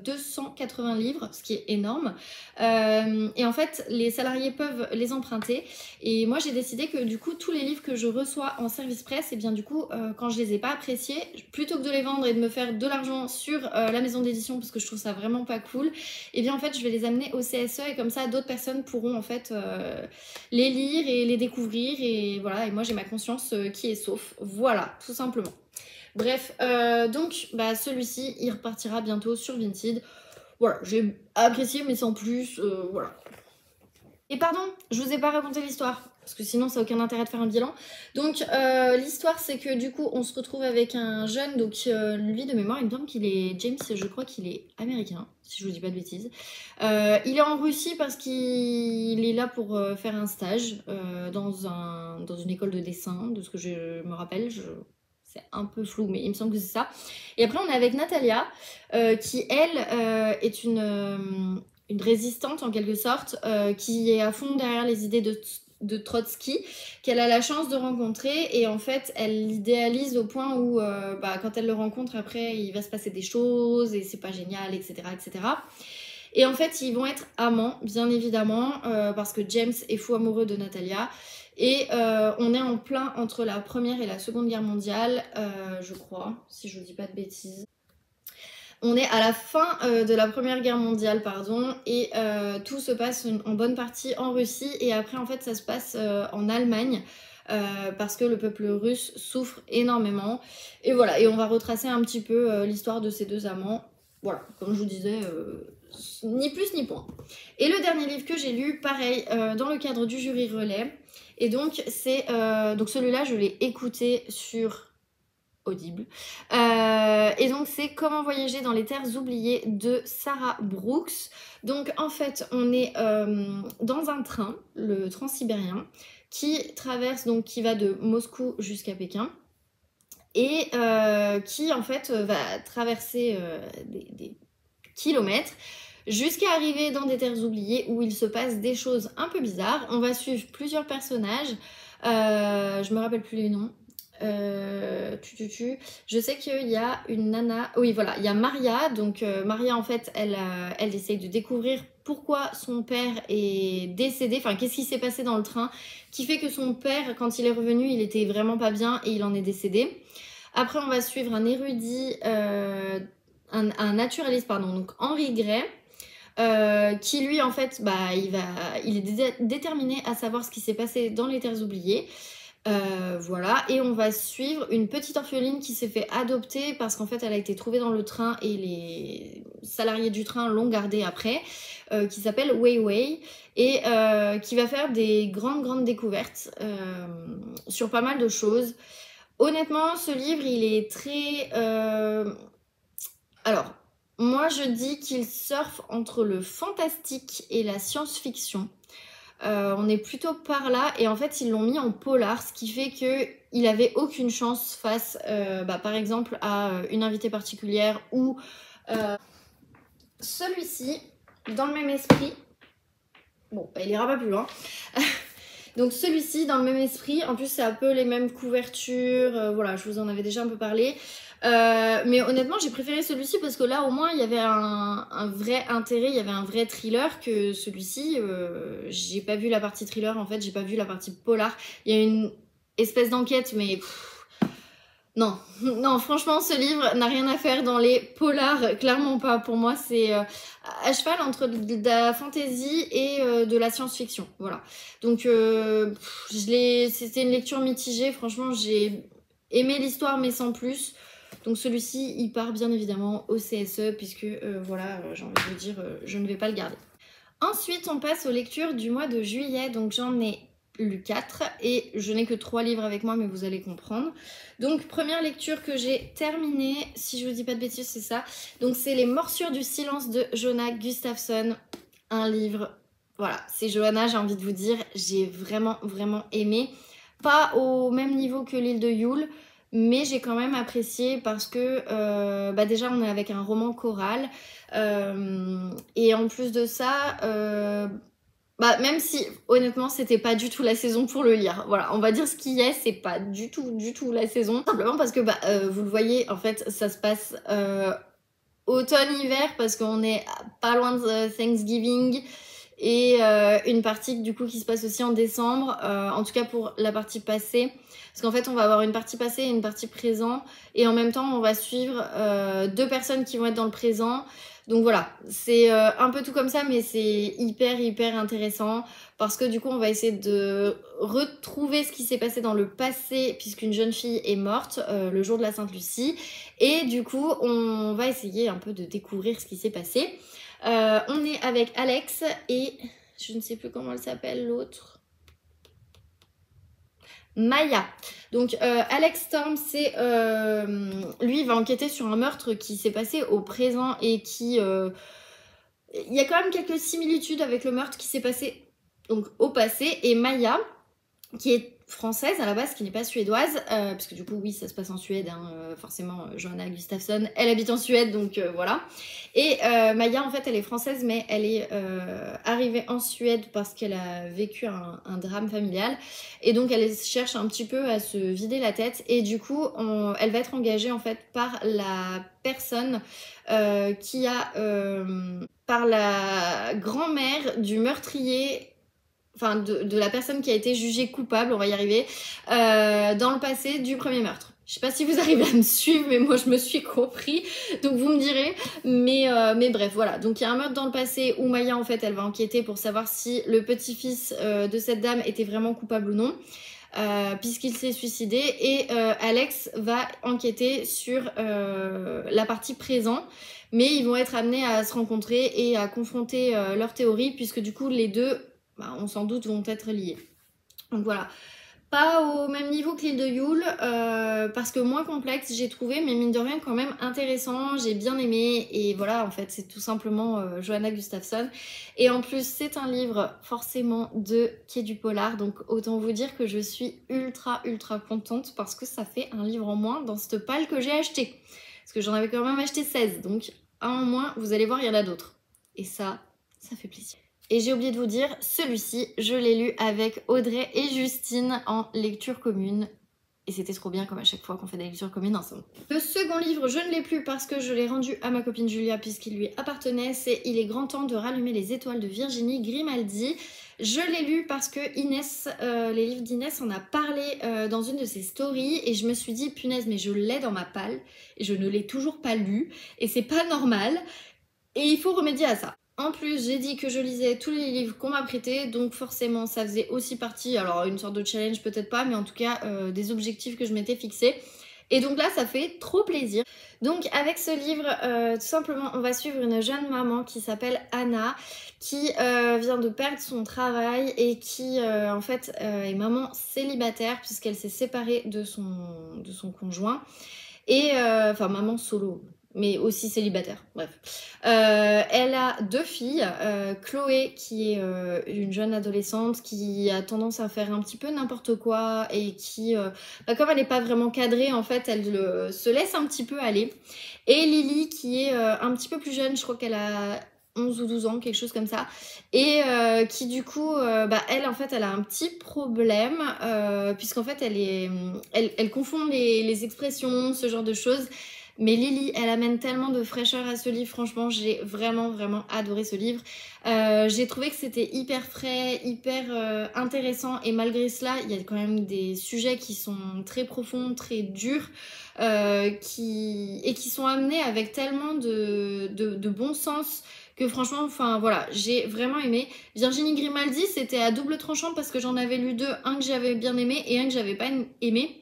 280 livres, ce qui est énorme. Et en fait, les salariés peuvent les emprunter. Et moi, j'ai décidé que du coup, tous les livres que je reçois en service presse, et bien du coup, quand je les ai pas appréciés, plutôt que de les vendre et de me faire de l'argent sur la maison d'édition, parce que je trouve ça vraiment pas cool, et bien en fait, je vais les amener au CSE et comme ça, d'autres personnes pourront en fait les lire et les découvrir. Et voilà, et moi, j'ai ma conscience qui est sauf. Voilà, tout simplement. Bref, donc celui-ci, il repartira bientôt sur Vinted. Voilà, j'ai apprécié, mais sans plus, voilà. Et pardon, je vous ai pas raconté l'histoire, parce que sinon ça n'a aucun intérêt de faire un bilan. Donc l'histoire, c'est que du coup, on se retrouve avec un jeune, donc lui de mémoire, il me semble qu'il est James, je crois qu'il est américain, si je vous dis pas de bêtises. Il est en Russie parce qu'il est là pour faire un stage dans une école de dessin, de ce que je me rappelle. C'est un peu flou, mais il me semble que c'est ça. Et après, on est avec Natalia, qui, elle, est une résistante, en quelque sorte, qui est à fond derrière les idées de Trotsky, qu'elle a la chance de rencontrer. Et en fait, elle l'idéalise au point où, quand elle le rencontre, après, il va se passer des choses, et c'est pas génial, etc., etc. Et en fait, ils vont être amants, bien évidemment, parce que James est fou amoureux de Natalia. Et on est en plein entre la Première et la Seconde Guerre mondiale, je crois, si je ne dis pas de bêtises. On est à la fin de la Première Guerre mondiale, pardon, et tout se passe en bonne partie en Russie. Et après, en fait, ça se passe en Allemagne. Parce que le peuple russe souffre énormément. Et voilà, et on va retracer un petit peu l'histoire de ces deux amants. Voilà, comme je vous disais, ni plus ni moins. Et le dernier livre que j'ai lu, pareil, dans le cadre du jury relais. Et donc, c'est donc celui-là, je l'ai écouté sur Audible. Et donc, c'est Comment voyager dans les terres oubliées de Sarah Brooks. Donc, en fait, on est dans un train, le Transsibérien, qui traverse, donc qui va de Moscou jusqu'à Pékin. Et qui, en fait, va traverser des kilomètres jusqu'à arriver dans des terres oubliées où il se passe des choses un peu bizarres. On va suivre plusieurs personnages. Je me rappelle plus les noms. Je sais qu'il y a une nana. Oui, voilà, il y a Maria. Donc, Maria, en fait, elle essaye de découvrir pourquoi son père est décédé. Enfin, qu'est-ce qui s'est passé dans le train qui fait que son père, quand il est revenu, il était vraiment pas bien et il en est décédé. Après, on va suivre un érudit, un naturaliste, pardon, donc Henri Gray. Qui lui en fait il est déterminé à savoir ce qui s'est passé dans les terres oubliées. Voilà, et on va suivre une petite orpheline qui s'est fait adopter parce qu'en fait elle a été trouvée dans le train et les salariés du train l'ont gardée après, qui s'appelle Wei Wei et qui va faire des grandes découvertes sur pas mal de choses. Honnêtement, ce livre il est très... Alors, moi je dis qu'il surfe entre le fantastique et la science-fiction. On est plutôt par là et en fait ils l'ont mis en polar, ce qui fait qu'il avait aucune chance face par exemple à une invitée particulière ou celui-ci dans le même esprit. Bon, il ira pas plus loin. Donc celui-ci dans le même esprit, en plus c'est un peu les mêmes couvertures, voilà, je vous en avais déjà un peu parlé. Mais honnêtement j'ai préféré celui-ci parce que là au moins il y avait un vrai intérêt, il y avait un vrai thriller que celui-ci. J'ai pas vu la partie thriller en fait, j'ai pas vu la partie polar. Il y a une espèce d'enquête mais non, franchement ce livre n'a rien à faire dans les polars, clairement pas. Pour moi c'est à cheval entre de la fantasy et de la science-fiction, voilà. Donc c'était une lecture mitigée, franchement j'ai aimé l'histoire mais sans plus. Donc celui-ci, il part bien évidemment au CSE puisque, j'ai envie de vous dire, je ne vais pas le garder. Ensuite, on passe aux lectures du mois de juillet. Donc j'en ai lu 4 et je n'ai que 3 livres avec moi, mais vous allez comprendre. Donc première lecture que j'ai terminée, si je vous dis pas de bêtises, c'est ça. Donc c'est Les Morsures du silence de Jonah Gustafsson, un livre, voilà, c'est Johanna, j'ai envie de vous dire, j'ai vraiment aimé. Pas au même niveau que L'île de Yule, mais j'ai quand même apprécié parce que déjà on est avec un roman choral et en plus de ça, même si honnêtement c'était pas du tout la saison pour le lire, voilà, on va dire ce qui est, c'est pas du tout la saison, simplement parce que vous le voyez, en fait ça se passe automne-hiver parce qu'on est pas loin de Thanksgiving et une partie du coup qui se passe aussi en décembre, en tout cas pour la partie passée, parce qu'en fait on va avoir une partie passée et une partie présent et en même temps on va suivre 2 personnes qui vont être dans le présent. Donc voilà, c'est un peu tout comme ça, mais c'est hyper intéressant parce que du coup on va essayer de retrouver ce qui s'est passé dans le passé puisqu'une jeune fille est morte le jour de la Sainte-Lucie et du coup on va essayer un peu de découvrir ce qui s'est passé. On est avec Alex et je ne sais plus comment elle s'appelle l'autre. Maya. Donc Alex Storm, c'est lui il va enquêter sur un meurtre qui s'est passé au présent et qui il y a quand même quelques similitudes avec le meurtre qui s'est passé donc au passé, et Maya qui est française à la base, qui n'est pas suédoise, parce que du coup oui ça se passe en Suède, hein, forcément Johanna Gustafsson elle habite en Suède, donc voilà. Et Maya en fait elle est française mais elle est arrivée en Suède parce qu'elle a vécu un drame familial et donc elle cherche un petit peu à se vider la tête et du coup elle va être engagée en fait par la personne qui a par la grand-mère du meurtrier, enfin de la personne qui a été jugée coupable, on va y arriver, dans le passé du premier meurtre. Je sais pas si vous arrivez à me suivre, mais moi je me suis compris, donc vous me direz. Mais bref, voilà. Donc il y a un meurtre dans le passé où Maya, en fait, elle va enquêter pour savoir si le petit-fils de cette dame était vraiment coupable ou non, puisqu'il s'est suicidé. Et Alex va enquêter sur la partie présent, mais ils vont être amenés à se rencontrer et à confronter leurs théories, puisque du coup les deux, on s'en doute, vont être liés. Donc voilà, pas au même niveau que L'île de Yule, parce que moins complexe j'ai trouvé, mais mine de rien quand même intéressant, j'ai bien aimé, et voilà, en fait c'est tout simplement Johanna Gustafsson, et en plus c'est un livre forcément qui est du polar, donc autant vous dire que je suis ultra contente, parce que ça fait un livre en moins dans cette palle que j'ai acheté, parce que j'en avais quand même acheté 16, donc un en moins, vous allez voir, il y en a d'autres, et ça fait plaisir. Et j'ai oublié de vous dire, celui-ci, je l'ai lu avec Audrey et Justine en lecture commune. Et c'était trop bien comme à chaque fois qu'on fait des lectures communes ensemble. Le second livre, je ne l'ai plus parce que je l'ai rendu à ma copine Julia puisqu'il lui appartenait. C'est Il est grand temps de rallumer les étoiles de Virginie Grimaldi. Je l'ai lu parce que Inès, les livres d'Inès en a parlé dans une de ses stories. Et je me suis dit, punaise, mais je l'ai dans ma palle. Et je ne l'ai toujours pas lu. Et c'est pas normal. Et il faut remédier à ça. En plus, j'ai dit que je lisais tous les livres qu'on m'a prêtés, donc forcément ça faisait aussi partie, alors une sorte de challenge peut-être pas, mais en tout cas des objectifs que je m'étais fixés. Et donc là, ça fait trop plaisir. Donc avec ce livre, tout simplement, on va suivre une jeune maman qui s'appelle Anna, qui vient de perdre son travail et qui en fait est maman célibataire puisqu'elle s'est séparée de son conjoint. Et enfin maman solo, mais aussi célibataire, bref. Elle a 2 filles, Chloé qui est une jeune adolescente qui a tendance à faire un petit peu n'importe quoi et qui, comme elle n'est pas vraiment cadrée, en fait, elle se laisse un petit peu aller. Et Lily qui est un petit peu plus jeune, je crois qu'elle a 11 ou 12 ans, quelque chose comme ça, et qui du coup, elle en fait, elle a un petit problème, puisqu'en fait, elle confond les expressions, ce genre de choses. Mais Lily, elle amène tellement de fraîcheur à ce livre, franchement, j'ai vraiment adoré ce livre. J'ai trouvé que c'était hyper frais, hyper intéressant, et malgré cela, il y a quand même des sujets qui sont très profonds, très durs, qui sont amenés avec tellement de bon sens que franchement, enfin voilà, j'ai vraiment aimé. Virginie Grimaldi, c'était à double tranchant parce que j'en avais lu 2, un que j'avais bien aimé et un que j'avais pas aimé.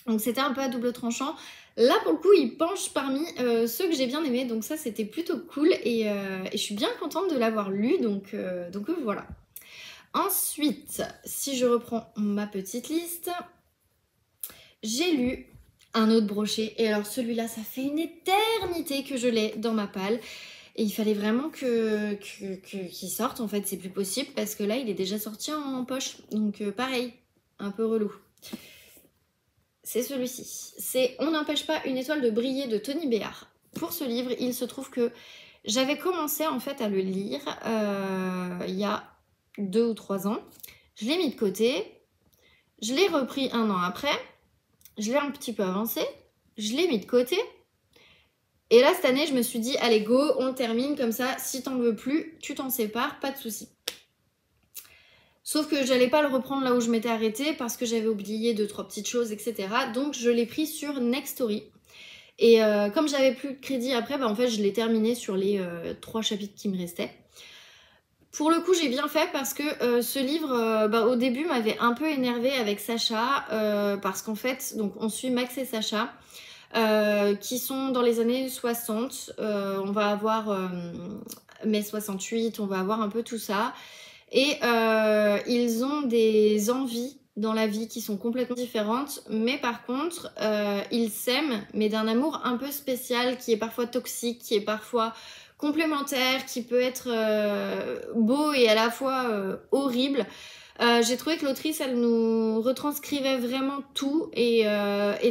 Donc c'était un peu à double tranchant. Là pour le coup il penche parmi ceux que j'ai bien aimés, donc ça c'était plutôt cool, et je suis bien contente de l'avoir lu, donc voilà. Ensuite, si je reprends ma petite liste, j'ai lu un autre brochet. Et alors celui-là, ça fait une éternité que je l'ai dans ma palle. Et il fallait vraiment qu'il sorte, en fait, c'est plus possible parce que là, il est déjà sorti en poche. Donc pareil, un peu relou. C'est celui-ci. C'est On n'empêche pas une étoile de briller de Tony Béard. Pour ce livre, il se trouve que j'avais commencé en fait à le lire il y a 2 ou 3 ans. Je l'ai mis de côté. Je l'ai repris 1 an après. Je l'ai un petit peu avancé. Je l'ai mis de côté. Et là, cette année, je me suis dit, allez, go, on le termine comme ça. Si t'en veux plus, tu t'en sépares, pas de souci. Sauf que j'allais pas le reprendre là où je m'étais arrêtée parce que j'avais oublié 2-3 petites choses, etc. Donc, je l'ai pris sur Nextory. Et comme j'avais plus de crédit après, bah, en fait, je l'ai terminé sur les 3 chapitres qui me restaient. Pour le coup, j'ai bien fait parce que ce livre, bah, au début, m'avait un peu énervée avec Sacha. Parce qu'en fait, donc, on suit Max et Sacha. Qui sont dans les années 60. On va avoir mai 68, on va avoir un peu tout ça. Et ils ont des envies dans la vie qui sont complètement différentes, mais par contre, ils s'aiment, mais d'un amour un peu spécial, qui est parfois toxique, qui est parfois complémentaire, qui peut être beau et à la fois horrible. J'ai trouvé que l'autrice, elle nous retranscrivait vraiment tout et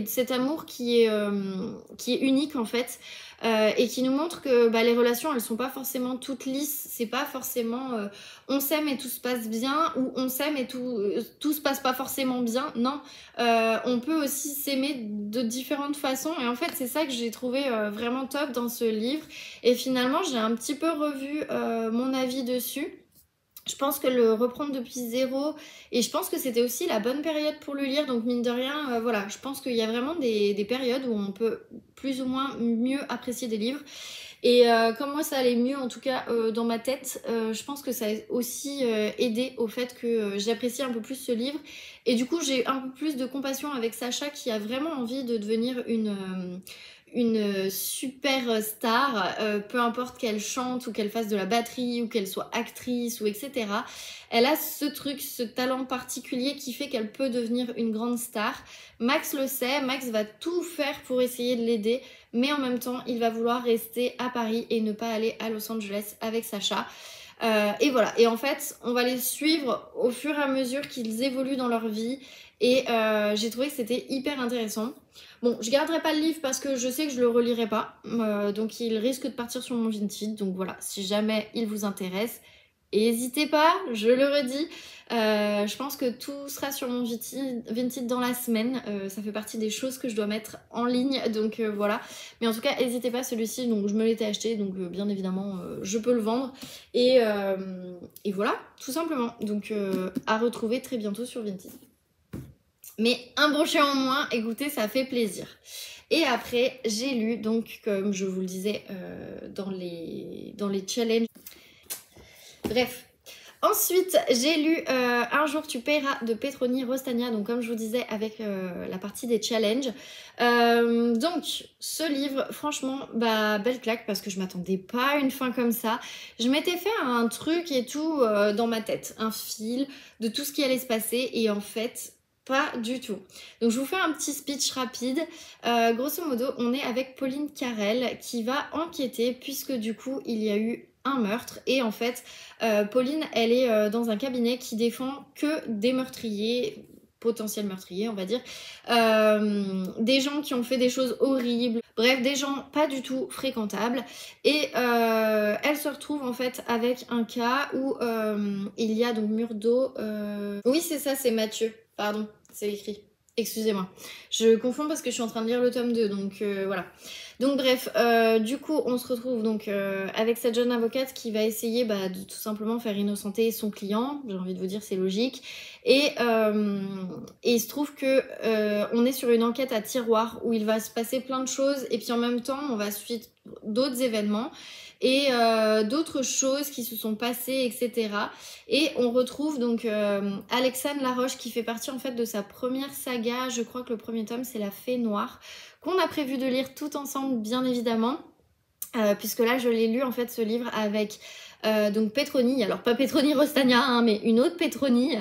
cet amour qui est unique en fait et qui nous montre que bah, les relations, elles sont pas forcément toutes lisses. C'est pas forcément on s'aime et tout se passe bien ou on s'aime et tout se passe pas forcément bien. Non, on peut aussi s'aimer de différentes façons et en fait, c'est ça que j'ai trouvé vraiment top dans ce livre. Et finalement, j'ai un petit peu revu mon avis dessus. Je pense que le reprendre depuis zéro, et je pense que c'était aussi la bonne période pour le lire, donc mine de rien, voilà, je pense qu'il y a vraiment des périodes où on peut plus ou moins mieux apprécier des livres. Et comme moi ça allait mieux en tout cas dans ma tête, je pense que ça a aussi aidé au fait que j'apprécie un peu plus ce livre. Et du coup j'ai un peu plus de compassion avec Sacha qui a vraiment envie de devenir une super star, peu importe qu'elle chante ou qu'elle fasse de la batterie ou qu'elle soit actrice ou etc. Elle a ce truc, ce talent particulier qui fait qu'elle peut devenir une grande star. Max le sait, Max va tout faire pour essayer de l'aider, mais en même temps, il va vouloir rester à Paris et ne pas aller à Los Angeles avec Sacha. Et voilà, et en fait, on va les suivre au fur et à mesure qu'ils évoluent dans leur vie. Et j'ai trouvé que c'était hyper intéressant. Bon, je garderai pas le livre parce que je sais que je le relirai pas. Donc il risque de partir sur mon Vinted. Donc voilà, si jamais il vous intéresse, n'hésitez pas, je le redis. Je pense que tout sera sur mon Vinted dans la semaine. Ça fait partie des choses que je dois mettre en ligne. Donc voilà. Mais en tout cas, n'hésitez pas, celui-ci, donc je me l'étais acheté. Donc bien évidemment, je peux le vendre. Et voilà, tout simplement. Donc à retrouver très bientôt sur Vinted. Mais un brochet en moins, écoutez, ça fait plaisir. Et après, j'ai lu, donc, comme je vous le disais, dans les challenges. Bref. Ensuite, j'ai lu Un jour tu paieras de Petroni Rostagna, donc comme je vous disais avec la partie des challenges. Donc, ce livre, franchement, bah, belle claque parce que je m'attendais pas à une fin comme ça. Je m'étais fait un truc et tout dans ma tête, un fil de tout ce qui allait se passer et en fait... pas du tout. Donc je vous fais un petit speech rapide. Grosso modo, on est avec Pauline Carrel qui va enquêter puisque du coup, il y a eu un meurtre. Et en fait, Pauline, elle est dans un cabinet qui défend que des meurtriers, potentiels meurtriers, on va dire. Des gens qui ont fait des choses horribles. Bref, des gens pas du tout fréquentables. Et elle se retrouve en fait avec un cas où il y a donc Murdo... Oui, c'est ça, c'est Mathieu. Pardon, c'est écrit. Excusez-moi. Je confonds parce que je suis en train de lire le tome 2, donc voilà. Donc bref, du coup, on se retrouve donc avec cette jeune avocate qui va essayer de tout simplement faire innocenter son client. J'ai envie de vous dire, c'est logique. Et il se trouve que on est sur une enquête à tiroir où il va se passer plein de choses et puis en même temps, on va suivre d'autres événements et d'autres choses qui se sont passées, etc. Et on retrouve donc Alexandre Laroche qui fait partie en fait de sa première saga. Je crois que le premier tome, c'est La Fée Noire, qu'on a prévu de lire tout ensemble, bien évidemment. puisque là je l'ai lu en fait ce livre avec donc Petroni, alors pas Petroni Rostagna hein, mais une autre Petroni.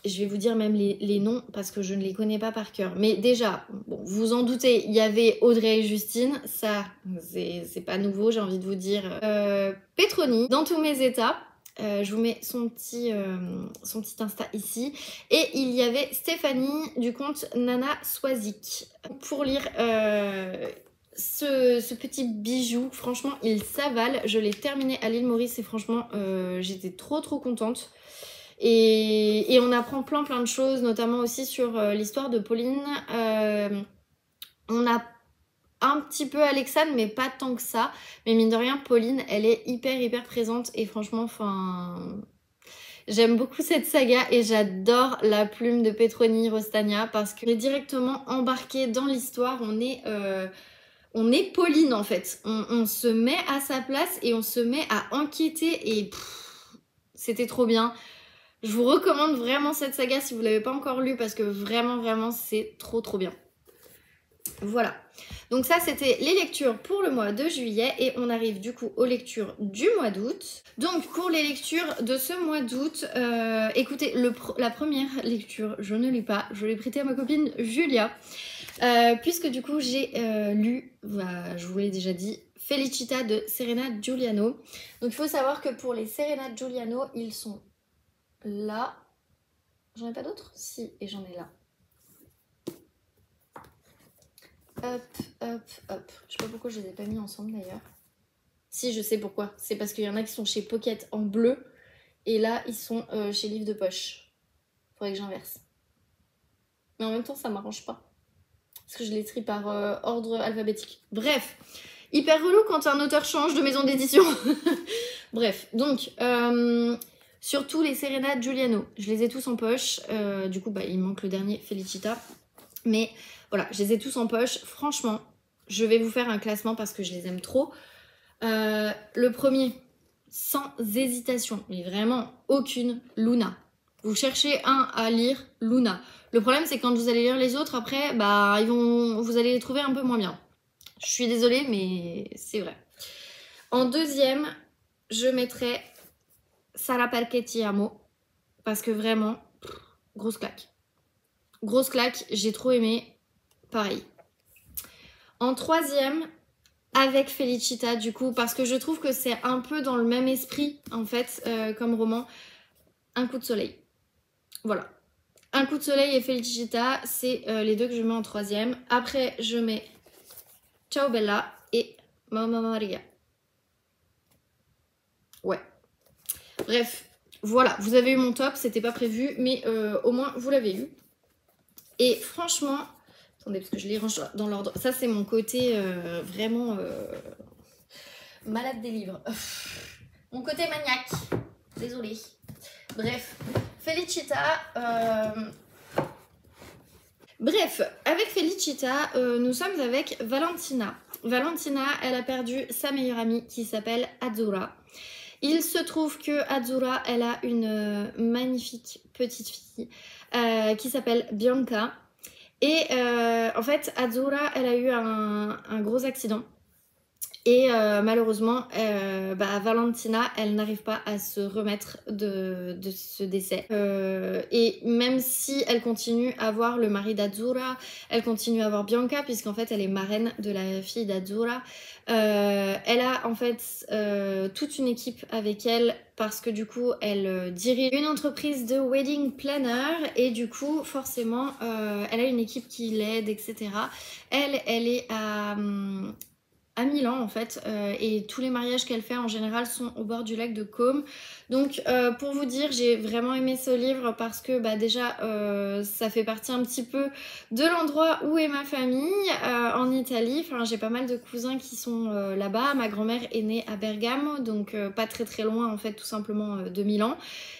Je vais vous dire même les noms parce que je ne les connais pas par cœur. Mais déjà, bon, vous vous en doutez, il y avait Audrey et Justine. Ça, c'est pas nouveau, j'ai envie de vous dire. Petroni, dans tous mes états. Je vous mets son petit Insta ici. Et il y avait Stéphanie du compte Nana Swazik. Pour lire ce petit bijou, franchement, il s'avale. Je l'ai terminé à l'île Maurice et franchement, j'étais trop contente. Et on apprend plein de choses, notamment aussi sur l'histoire de Pauline. On a un petit peu Alexandre, mais pas tant que ça. Mais mine de rien, Pauline, elle est hyper présente. Et franchement, enfin, j'aime beaucoup cette saga et j'adore la plume de Petroni Rostagna parce qu'on est directement embarqué dans l'histoire. On est Pauline en fait. On se met à sa place et on se met à enquêter et c'était trop bien. Je vous recommande vraiment cette saga si vous ne l'avez pas encore lue parce que vraiment c'est trop bien. Voilà. Donc ça c'était les lectures pour le mois de juillet et on arrive du coup aux lectures du mois d'août. Donc pour les lectures de ce mois d'août, écoutez, la première lecture, je ne l'ai pas, je l'ai prêtée à ma copine Julia. Puisque du coup j'ai lu, je vous l'ai déjà dit, Felicita de Serena Giuliano. Donc il faut savoir que pour les Serena Giuliano, ils sont là. J'en ai pas d'autres? Si, et j'en ai là. Hop. Je sais pas pourquoi je les ai pas mis ensemble d'ailleurs. Si, je sais pourquoi. C'est parce qu'il y en a qui sont chez Pocket en bleu. Et là, ils sont chez Livre de Poche. Faudrait que j'inverse. Mais en même temps, ça m'arrange pas. Parce que je les trie par ordre alphabétique. Bref. Hyper relou quand un auteur change de maison d'édition. Bref. Donc, surtout les Serena Giuliano. Je les ai tous en poche. Du coup, il me manque le dernier, Felicita. Mais voilà, je les ai tous en poche. Franchement, je vais vous faire un classement parce que je les aime trop. Le premier, sans hésitation, mais vraiment aucune, Luna. Vous cherchez un à lire, Luna. Le problème, c'est que quand vous allez lire les autres, après, vous allez les trouver un peu moins bien. Je suis désolée, mais c'est vrai. En deuxième, je mettrais Sarà perché ti amo. Parce que vraiment, grosse claque. Grosse claque, j'ai trop aimé. Pareil. En troisième, avec Felicita, du coup, parce que je trouve que c'est un peu dans le même esprit, en fait, comme roman. Un coup de soleil. Voilà. Un coup de soleil et Felicita, c'est les deux que je mets en troisième. Après, je mets Ciao Bella et Mamma Maria. Ouais. Bref, voilà. Vous avez eu mon top, c'était pas prévu, mais au moins, vous l'avez eu. Et franchement, attendez, parce que je les range dans l'ordre. Ça, c'est mon côté vraiment malade des livres. Mon côté maniaque. Désolée. Bref, Felicita. Bref, avec Felicita, nous sommes avec Valentina. Valentina, elle a perdu sa meilleure amie qui s'appelle Azzurra. Il se trouve que Azzurra, elle a une magnifique petite fille qui s'appelle Bianca. Et en fait, Azzurra, elle a eu un gros accident. Et malheureusement, Valentina, elle n'arrive pas à se remettre de ce décès. Et même si elle continue à voir le mari d'Azzurra, elle continue à voir Bianca, puisqu'en fait, elle est marraine de la fille d'Azzurra. Elle a en fait toute une équipe avec elle, parce que du coup, elle dirige une entreprise de wedding planner. Et du coup, forcément, elle a une équipe qui l'aide, etc. Elle est à Milan en fait, et tous les mariages qu'elle fait en général sont au bord du lac de Côme. Donc pour vous dire, j'ai vraiment aimé ce livre parce que déjà ça fait partie un petit peu de l'endroit où est ma famille, en Italie. Enfin, j'ai pas mal de cousins qui sont là-bas. Ma grand-mère est née à Bergame, donc pas très loin en fait, tout simplement de Milan.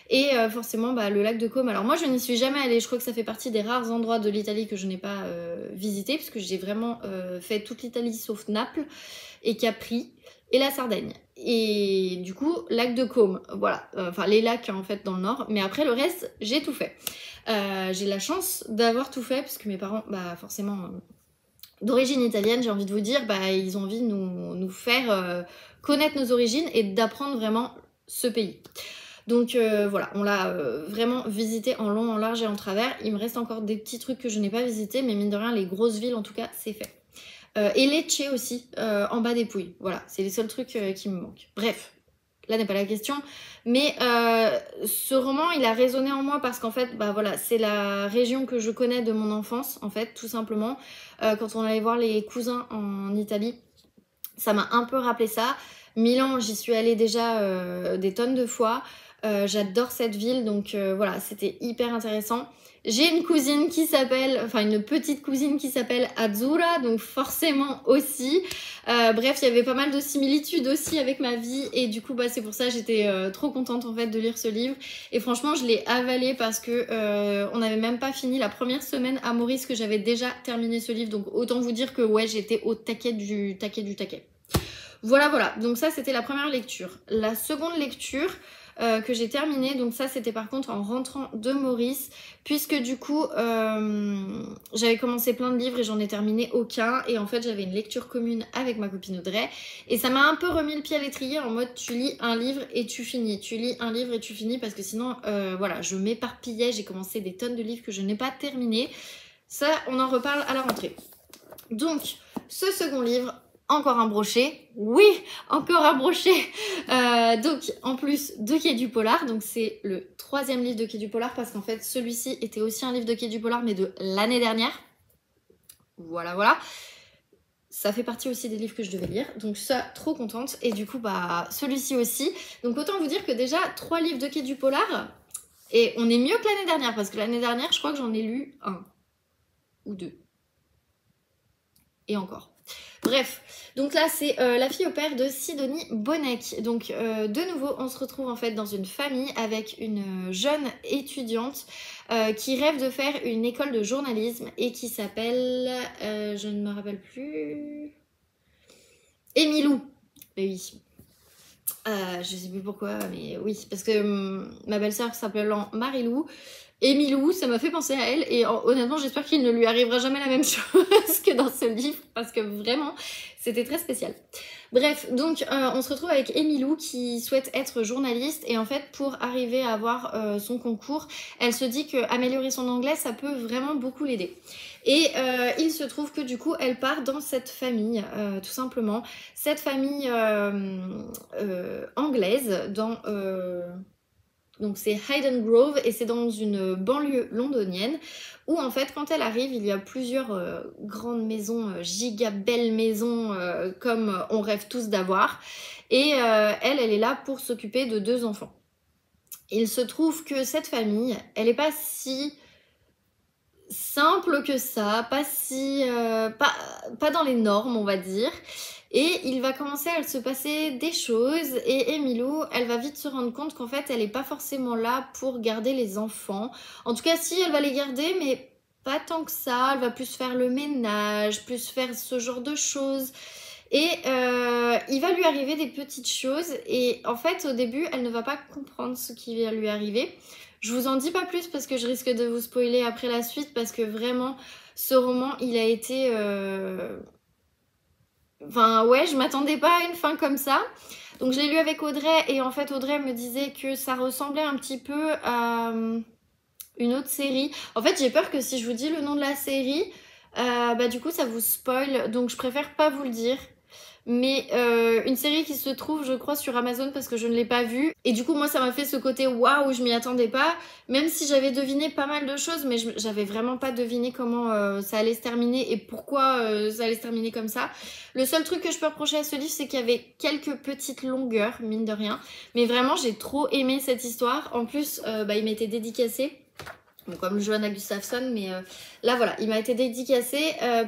Et forcément le lac de Côme, alors moi je n'y suis jamais allée, je crois que ça fait partie des rares endroits de l'Italie que je n'ai pas visité, parce que j'ai vraiment fait toute l'Italie sauf Naples et Capri et la Sardaigne. Et du coup, lac de Côme, voilà, enfin les lacs en fait dans le nord, mais après le reste, j'ai tout fait. J'ai la chance d'avoir tout fait, parce que mes parents, forcément, d'origine italienne, j'ai envie de vous dire, bah, ils ont envie de nous faire connaître nos origines et d'apprendre vraiment ce pays. Donc voilà, on l'a vraiment visité en long, en large et en travers. Il me reste encore des petits trucs que je n'ai pas visités, mais mine de rien, les grosses villes en tout cas, c'est fait. Et Lecce aussi, en bas des Pouilles. Voilà, c'est les seuls trucs qui me manquent. Bref, là n'est pas la question. Mais ce roman, il a résonné en moi parce qu'en fait, bah voilà, c'est la région que je connais de mon enfance, en fait, tout simplement. Quand on allait voir les cousins en Italie, ça m'a un peu rappelé ça. Milan, j'y suis allée déjà des tonnes de fois. J'adore cette ville, donc voilà, c'était hyper intéressant. J'ai une cousine qui s'appelle, enfin une petite cousine qui s'appelle Azzurra, donc forcément aussi. Bref, il y avait pas mal de similitudes aussi avec ma vie et du coup, bah, c'est pour ça que j'étais trop contente en fait de lire ce livre. Et franchement, je l'ai avalé parce que on n'avait même pas fini la première semaine à Maurice que j'avais déjà terminé ce livre. Donc autant vous dire que ouais, j'étais au taquet du taquet du taquet. Voilà, voilà. Donc ça, c'était la première lecture. La seconde lecture que j'ai terminée, donc ça, c'était par contre en rentrant de Maurice, puisque du coup, j'avais commencé plein de livres et j'en ai terminé aucun. Et en fait, j'avais une lecture commune avec ma copine Audrey. Et ça m'a un peu remis le pied à l'étrier en mode, tu lis un livre et tu finis. Tu lis un livre et tu finis, parce que sinon, voilà, je m'éparpillais. J'ai commencé des tonnes de livres que je n'ai pas terminés. Ça, on en reparle à la rentrée. Donc, ce second livre, encore un brochet, oui, encore un brochet. Donc en plus de Quai du Polar, donc c'est le troisième livre de Quai du Polar parce qu'en fait celui-ci était aussi un livre de Quai du Polar mais de l'année dernière. Voilà, voilà. Ça fait partie aussi des livres que je devais lire, donc ça, trop contente. Et du coup, bah celui-ci aussi. Donc autant vous dire que déjà 3 livres de Quai du Polar, et on est mieux que l'année dernière parce que l'année dernière, je crois que j'en ai lu 1 ou 2. Et encore. Bref, donc là c'est La fille au père de Sidonie Bonnec. Donc de nouveau on se retrouve en fait dans une famille avec une jeune étudiante qui rêve de faire une école de journalisme et qui s'appelle, je ne me rappelle plus, Émilou. Mais oui, je sais plus pourquoi, mais oui, parce que ma belle-sœur s'appelant Marilou, Émilou, ça m'a fait penser à elle et honnêtement j'espère qu'il ne lui arrivera jamais la même chose que dans ce livre parce que vraiment c'était très spécial. Bref, donc on se retrouve avec Émilou qui souhaite être journaliste et en fait pour arriver à avoir son concours, elle se dit que améliorer son anglais ça peut vraiment beaucoup l'aider. Et il se trouve que du coup elle part dans cette famille tout simplement, cette famille anglaise dans... donc c'est Hayden Grove et c'est dans une banlieue londonienne où en fait quand elle arrive il y a plusieurs grandes maisons, giga belles maisons comme on rêve tous d'avoir et elle est là pour s'occuper de 2 enfants. Il se trouve que cette famille elle est pas si simple que ça, pas si pas dans les normes on va dire. Et il va commencer à se passer des choses et Émilou, elle va vite se rendre compte qu'en fait, elle n'est pas forcément là pour garder les enfants. En tout cas, si, elle va les garder, mais pas tant que ça. Elle va plus faire le ménage, plus faire ce genre de choses. Et il va lui arriver des petites choses. Et en fait, au début, elle ne va pas comprendre ce qui va lui arriver. Je vous en dis pas plus parce que je risque de vous spoiler après la suite. Parce que vraiment, ce roman, il a été... Enfin ouais, je m'attendais pas à une fin comme ça. Donc je l'ai lu avec Audrey et en fait Audrey me disait que ça ressemblait un petit peu à une autre série. En fait j'ai peur que si je vous dis le nom de la série, bah du coup ça vous spoil. Donc je préfère pas vous le dire. Mais une série qui se trouve je crois sur Amazon parce que je ne l'ai pas vue. Et du coup moi ça m'a fait ce côté waouh, je m'y attendais pas. Même si j'avais deviné pas mal de choses, mais j'avais vraiment pas deviné comment ça allait se terminer et pourquoi ça allait se terminer comme ça. Le seul truc que je peux reprocher à ce livre c'est qu'il y avait quelques petites longueurs, mine de rien. Mais vraiment j'ai trop aimé cette histoire. En plus bah, il m'était dédicacé. Bon, comme Johanna Gustafsson, mais là voilà, il m'a été dédicacé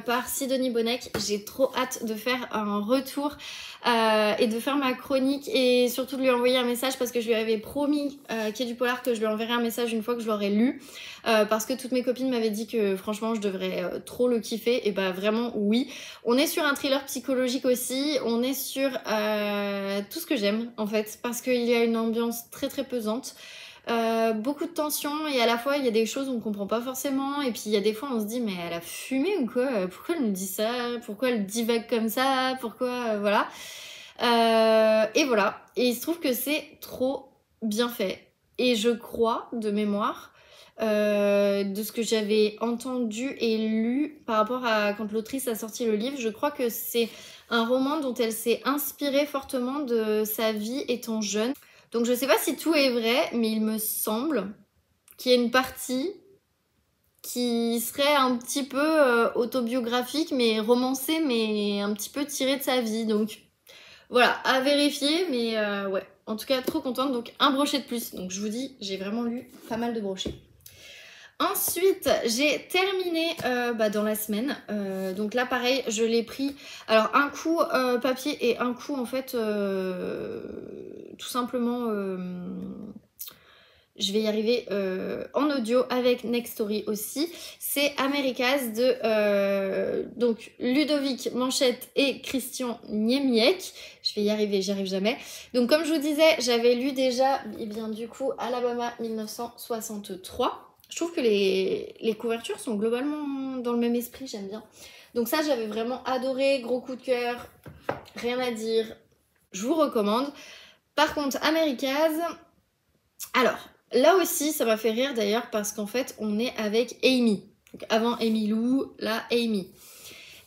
par Sidonie Bonnec. J'ai trop hâte de faire un retour et de faire ma chronique et surtout de lui envoyer un message parce que je lui avais promis Quai du Polar que je lui enverrais un message une fois que je l'aurais lu parce que toutes mes copines m'avaient dit que franchement je devrais trop le kiffer et bah vraiment oui. On est sur un thriller psychologique aussi, on est sur tout ce que j'aime en fait parce qu'il y a une ambiance très très pesante. beaucoup de tension et à la fois il y a des choses on comprend pas forcément et puis il y a des fois on se dit mais elle a fumé ou quoi? Pourquoi elle nous dit ça? Pourquoi elle divague comme ça? Pourquoi voilà. Et voilà. Et il se trouve que c'est trop bien fait. Et je crois, de mémoire, de ce que j'avais entendu et lu par rapport à quand l'autrice a sorti le livre, je crois que c'est un roman dont elle s'est inspirée fortement de sa vie étant jeune. Donc je sais pas si tout est vrai, mais il me semble qu'il y a une partie qui serait un petit peu autobiographique, mais romancée, mais un petit peu tirée de sa vie. Donc voilà, à vérifier, mais ouais. En tout cas, trop contente. Donc un brochet de plus. Donc je vous dis, j'ai vraiment lu pas mal de brochets. Ensuite, j'ai terminé dans la semaine. Donc là, pareil, je l'ai pris. Alors, un coup papier et un coup, en fait, tout simplement, je vais y arriver en audio avec Next Story aussi. C'est Americas de donc Ludovic Manchette et Christian Niemiec. Je vais y arriver, j'y arrive jamais. Donc comme je vous disais, j'avais lu déjà, eh bien du coup, Alabama 1963. Je trouve que les couvertures sont globalement dans le même esprit, j'aime bien. Donc ça, j'avais vraiment adoré, gros coup de cœur, rien à dire, je vous recommande. Par contre, Americas, alors, là aussi, ça m'a fait rire d'ailleurs parce qu'en fait, on est avec Amy. Donc avant Amy Lou, là, Amy.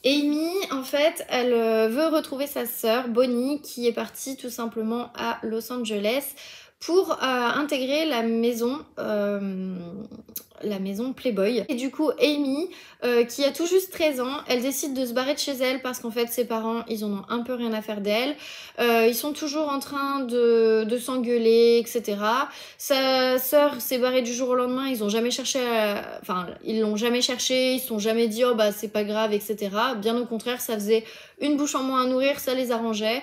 Amy, en fait, elle veut retrouver sa sœur Bonnie qui est partie tout simplement à Los Angeles pour intégrer la maison Playboy. Et du coup, Amy, qui a tout juste 13 ans, elle décide de se barrer de chez elle parce qu'en fait, ses parents, ils en ont un peu rien à faire d'elle. Ils sont toujours en train de s'engueuler, etc. Sa sœur s'est barrée du jour au lendemain, ils ont jamais cherché enfin, ils l'ont jamais cherché, ils se sont jamais dit « Oh bah c'est pas grave, etc. » Bien au contraire, ça faisait une bouche en moins à nourrir, ça les arrangeait.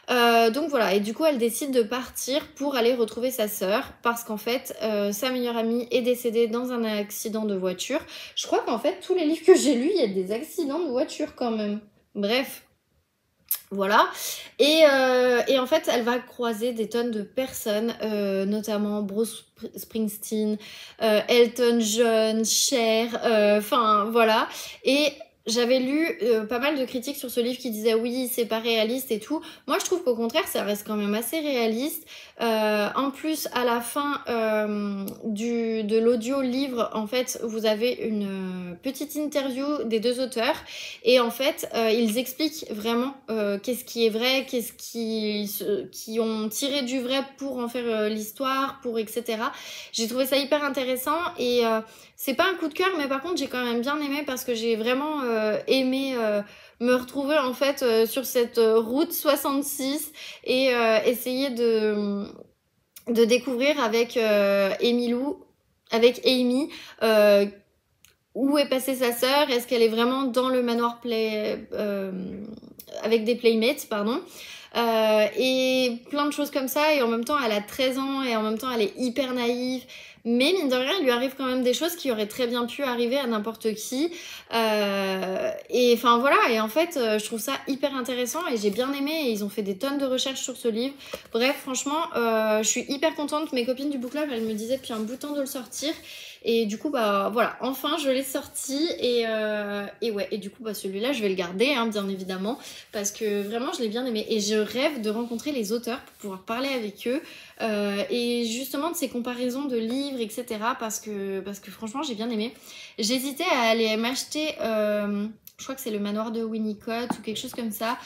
Donc voilà, et du coup elle décide de partir pour aller retrouver sa sœur parce qu'en fait sa meilleure amie est décédée dans un accident de voiture. Je crois qu'en fait tous les livres que j'ai lus, il y a des accidents de voiture quand même. Bref, voilà. Et en fait elle va croiser des tonnes de personnes, notamment Bruce Springsteen, Elton John, Cher, enfin voilà. Et j'avais lu pas mal de critiques sur ce livre qui disaient oui, c'est pas réaliste et tout. Moi, je trouve qu'au contraire, ça reste quand même assez réaliste. En plus, à la fin de l'audio-livre, en fait, vous avez une petite interview des deux auteurs. Et en fait, ils expliquent vraiment qu'est-ce qui est vrai, qu'est-ce qui ont tiré du vrai pour en faire l'histoire, pour etc. J'ai trouvé ça hyper intéressant et c'est pas un coup de cœur, mais par contre j'ai quand même bien aimé parce que j'ai vraiment aimé me retrouver en fait sur cette route 66 et essayer de découvrir avec Amy, où est passée sa sœur, est-ce qu'elle est vraiment dans le manoir avec des playmates, pardon. Et plein de choses comme ça, et en même temps elle a 13 ans et en même temps elle est hyper naïve. Mais mine de rien, il lui arrive quand même des choses qui auraient très bien pu arriver à n'importe qui. Et enfin voilà, et en fait, je trouve ça hyper intéressant et j'ai bien aimé. Et ils ont fait des tonnes de recherches sur ce livre. Bref, franchement, je suis hyper contente. Mes copines du book club, elles me disaient depuis un bout de temps de le sortir. Et du coup, bah voilà, enfin je l'ai sorti. Et ouais, et du coup, bah celui-là, je vais le garder, hein, bien évidemment. Parce que vraiment, je l'ai bien aimé. Et je rêve de rencontrer les auteurs pour pouvoir parler avec eux. Et justement de ces comparaisons de livres, etc. Parce que franchement j'ai bien aimé. J'hésitais à aller m'acheter, je crois que c'est le manoir de Winnicott ou quelque chose comme ça.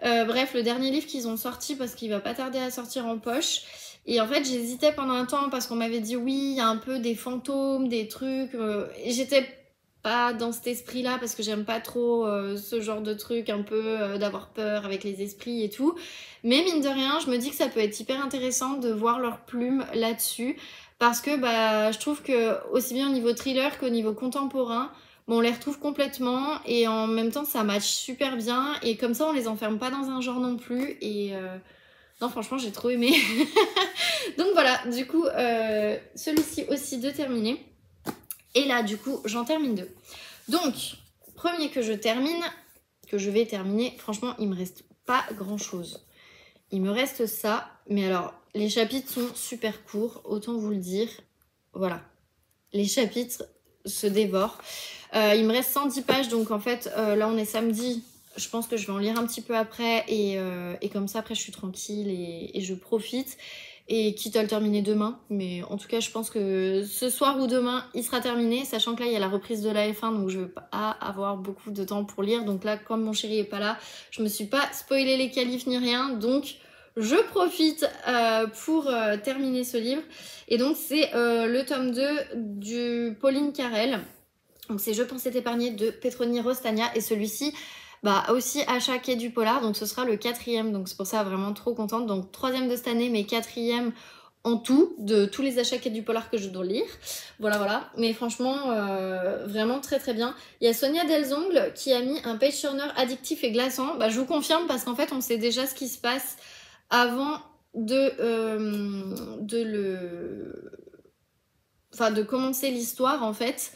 Bref, le dernier livre qu'ils ont sorti parce qu'il va pas tarder à sortir en poche. Et en fait j'hésitais pendant un temps parce qu'on m'avait dit oui, il y a un peu des fantômes, des trucs. Et j'étais pas dans cet esprit-là parce que j'aime pas trop ce genre de truc un peu d'avoir peur avec les esprits et tout. Mais mine de rien, je me dis que ça peut être hyper intéressant de voir leurs plumes là-dessus parce que bah je trouve que aussi bien au niveau thriller qu'au niveau contemporain, bon, on les retrouve complètement et en même temps ça match super bien et comme ça on les enferme pas dans un genre non plus et non franchement j'ai trop aimé. Donc voilà, du coup celui-ci aussi de terminer. Et là, du coup, j'en termine deux. Donc, premier que je vais terminer, franchement, il me reste pas grand-chose. il me reste ça. Mais alors, les chapitres sont super courts, autant vous le dire. Voilà, les chapitres se dévorent. Il me reste 110 pages, donc en fait, là on est samedi. Je pense que je vais en lire un petit peu après et comme ça après je suis tranquille et je profite. Et quitte à le terminer demain, mais en tout cas je pense que ce soir ou demain il sera terminé, sachant que là il y a la reprise de la F1 donc je vais pas avoir beaucoup de temps pour lire. Donc là comme mon chéri est pas là, je me suis pas spoilé les qualifs ni rien, donc je profite pour terminer ce livre. Et donc c'est le tome 2 du Pauline Carrel. Donc c'est Je pensais t'épargner de Petroni Rostagna et celui-ci bah aussi achat quai du polar, donc ce sera le 4e, donc c'est pour ça vraiment trop contente. Donc 3e de cette année mais 4e en tout de tous les achats quai du polar que je dois lire. Voilà, mais franchement vraiment très très bien. Il y a Sonia Delzongle qui a mis un page turner addictif et glaçant. Bah je vous confirme parce qu'en fait on sait déjà ce qui se passe avant de commencer l'histoire en fait.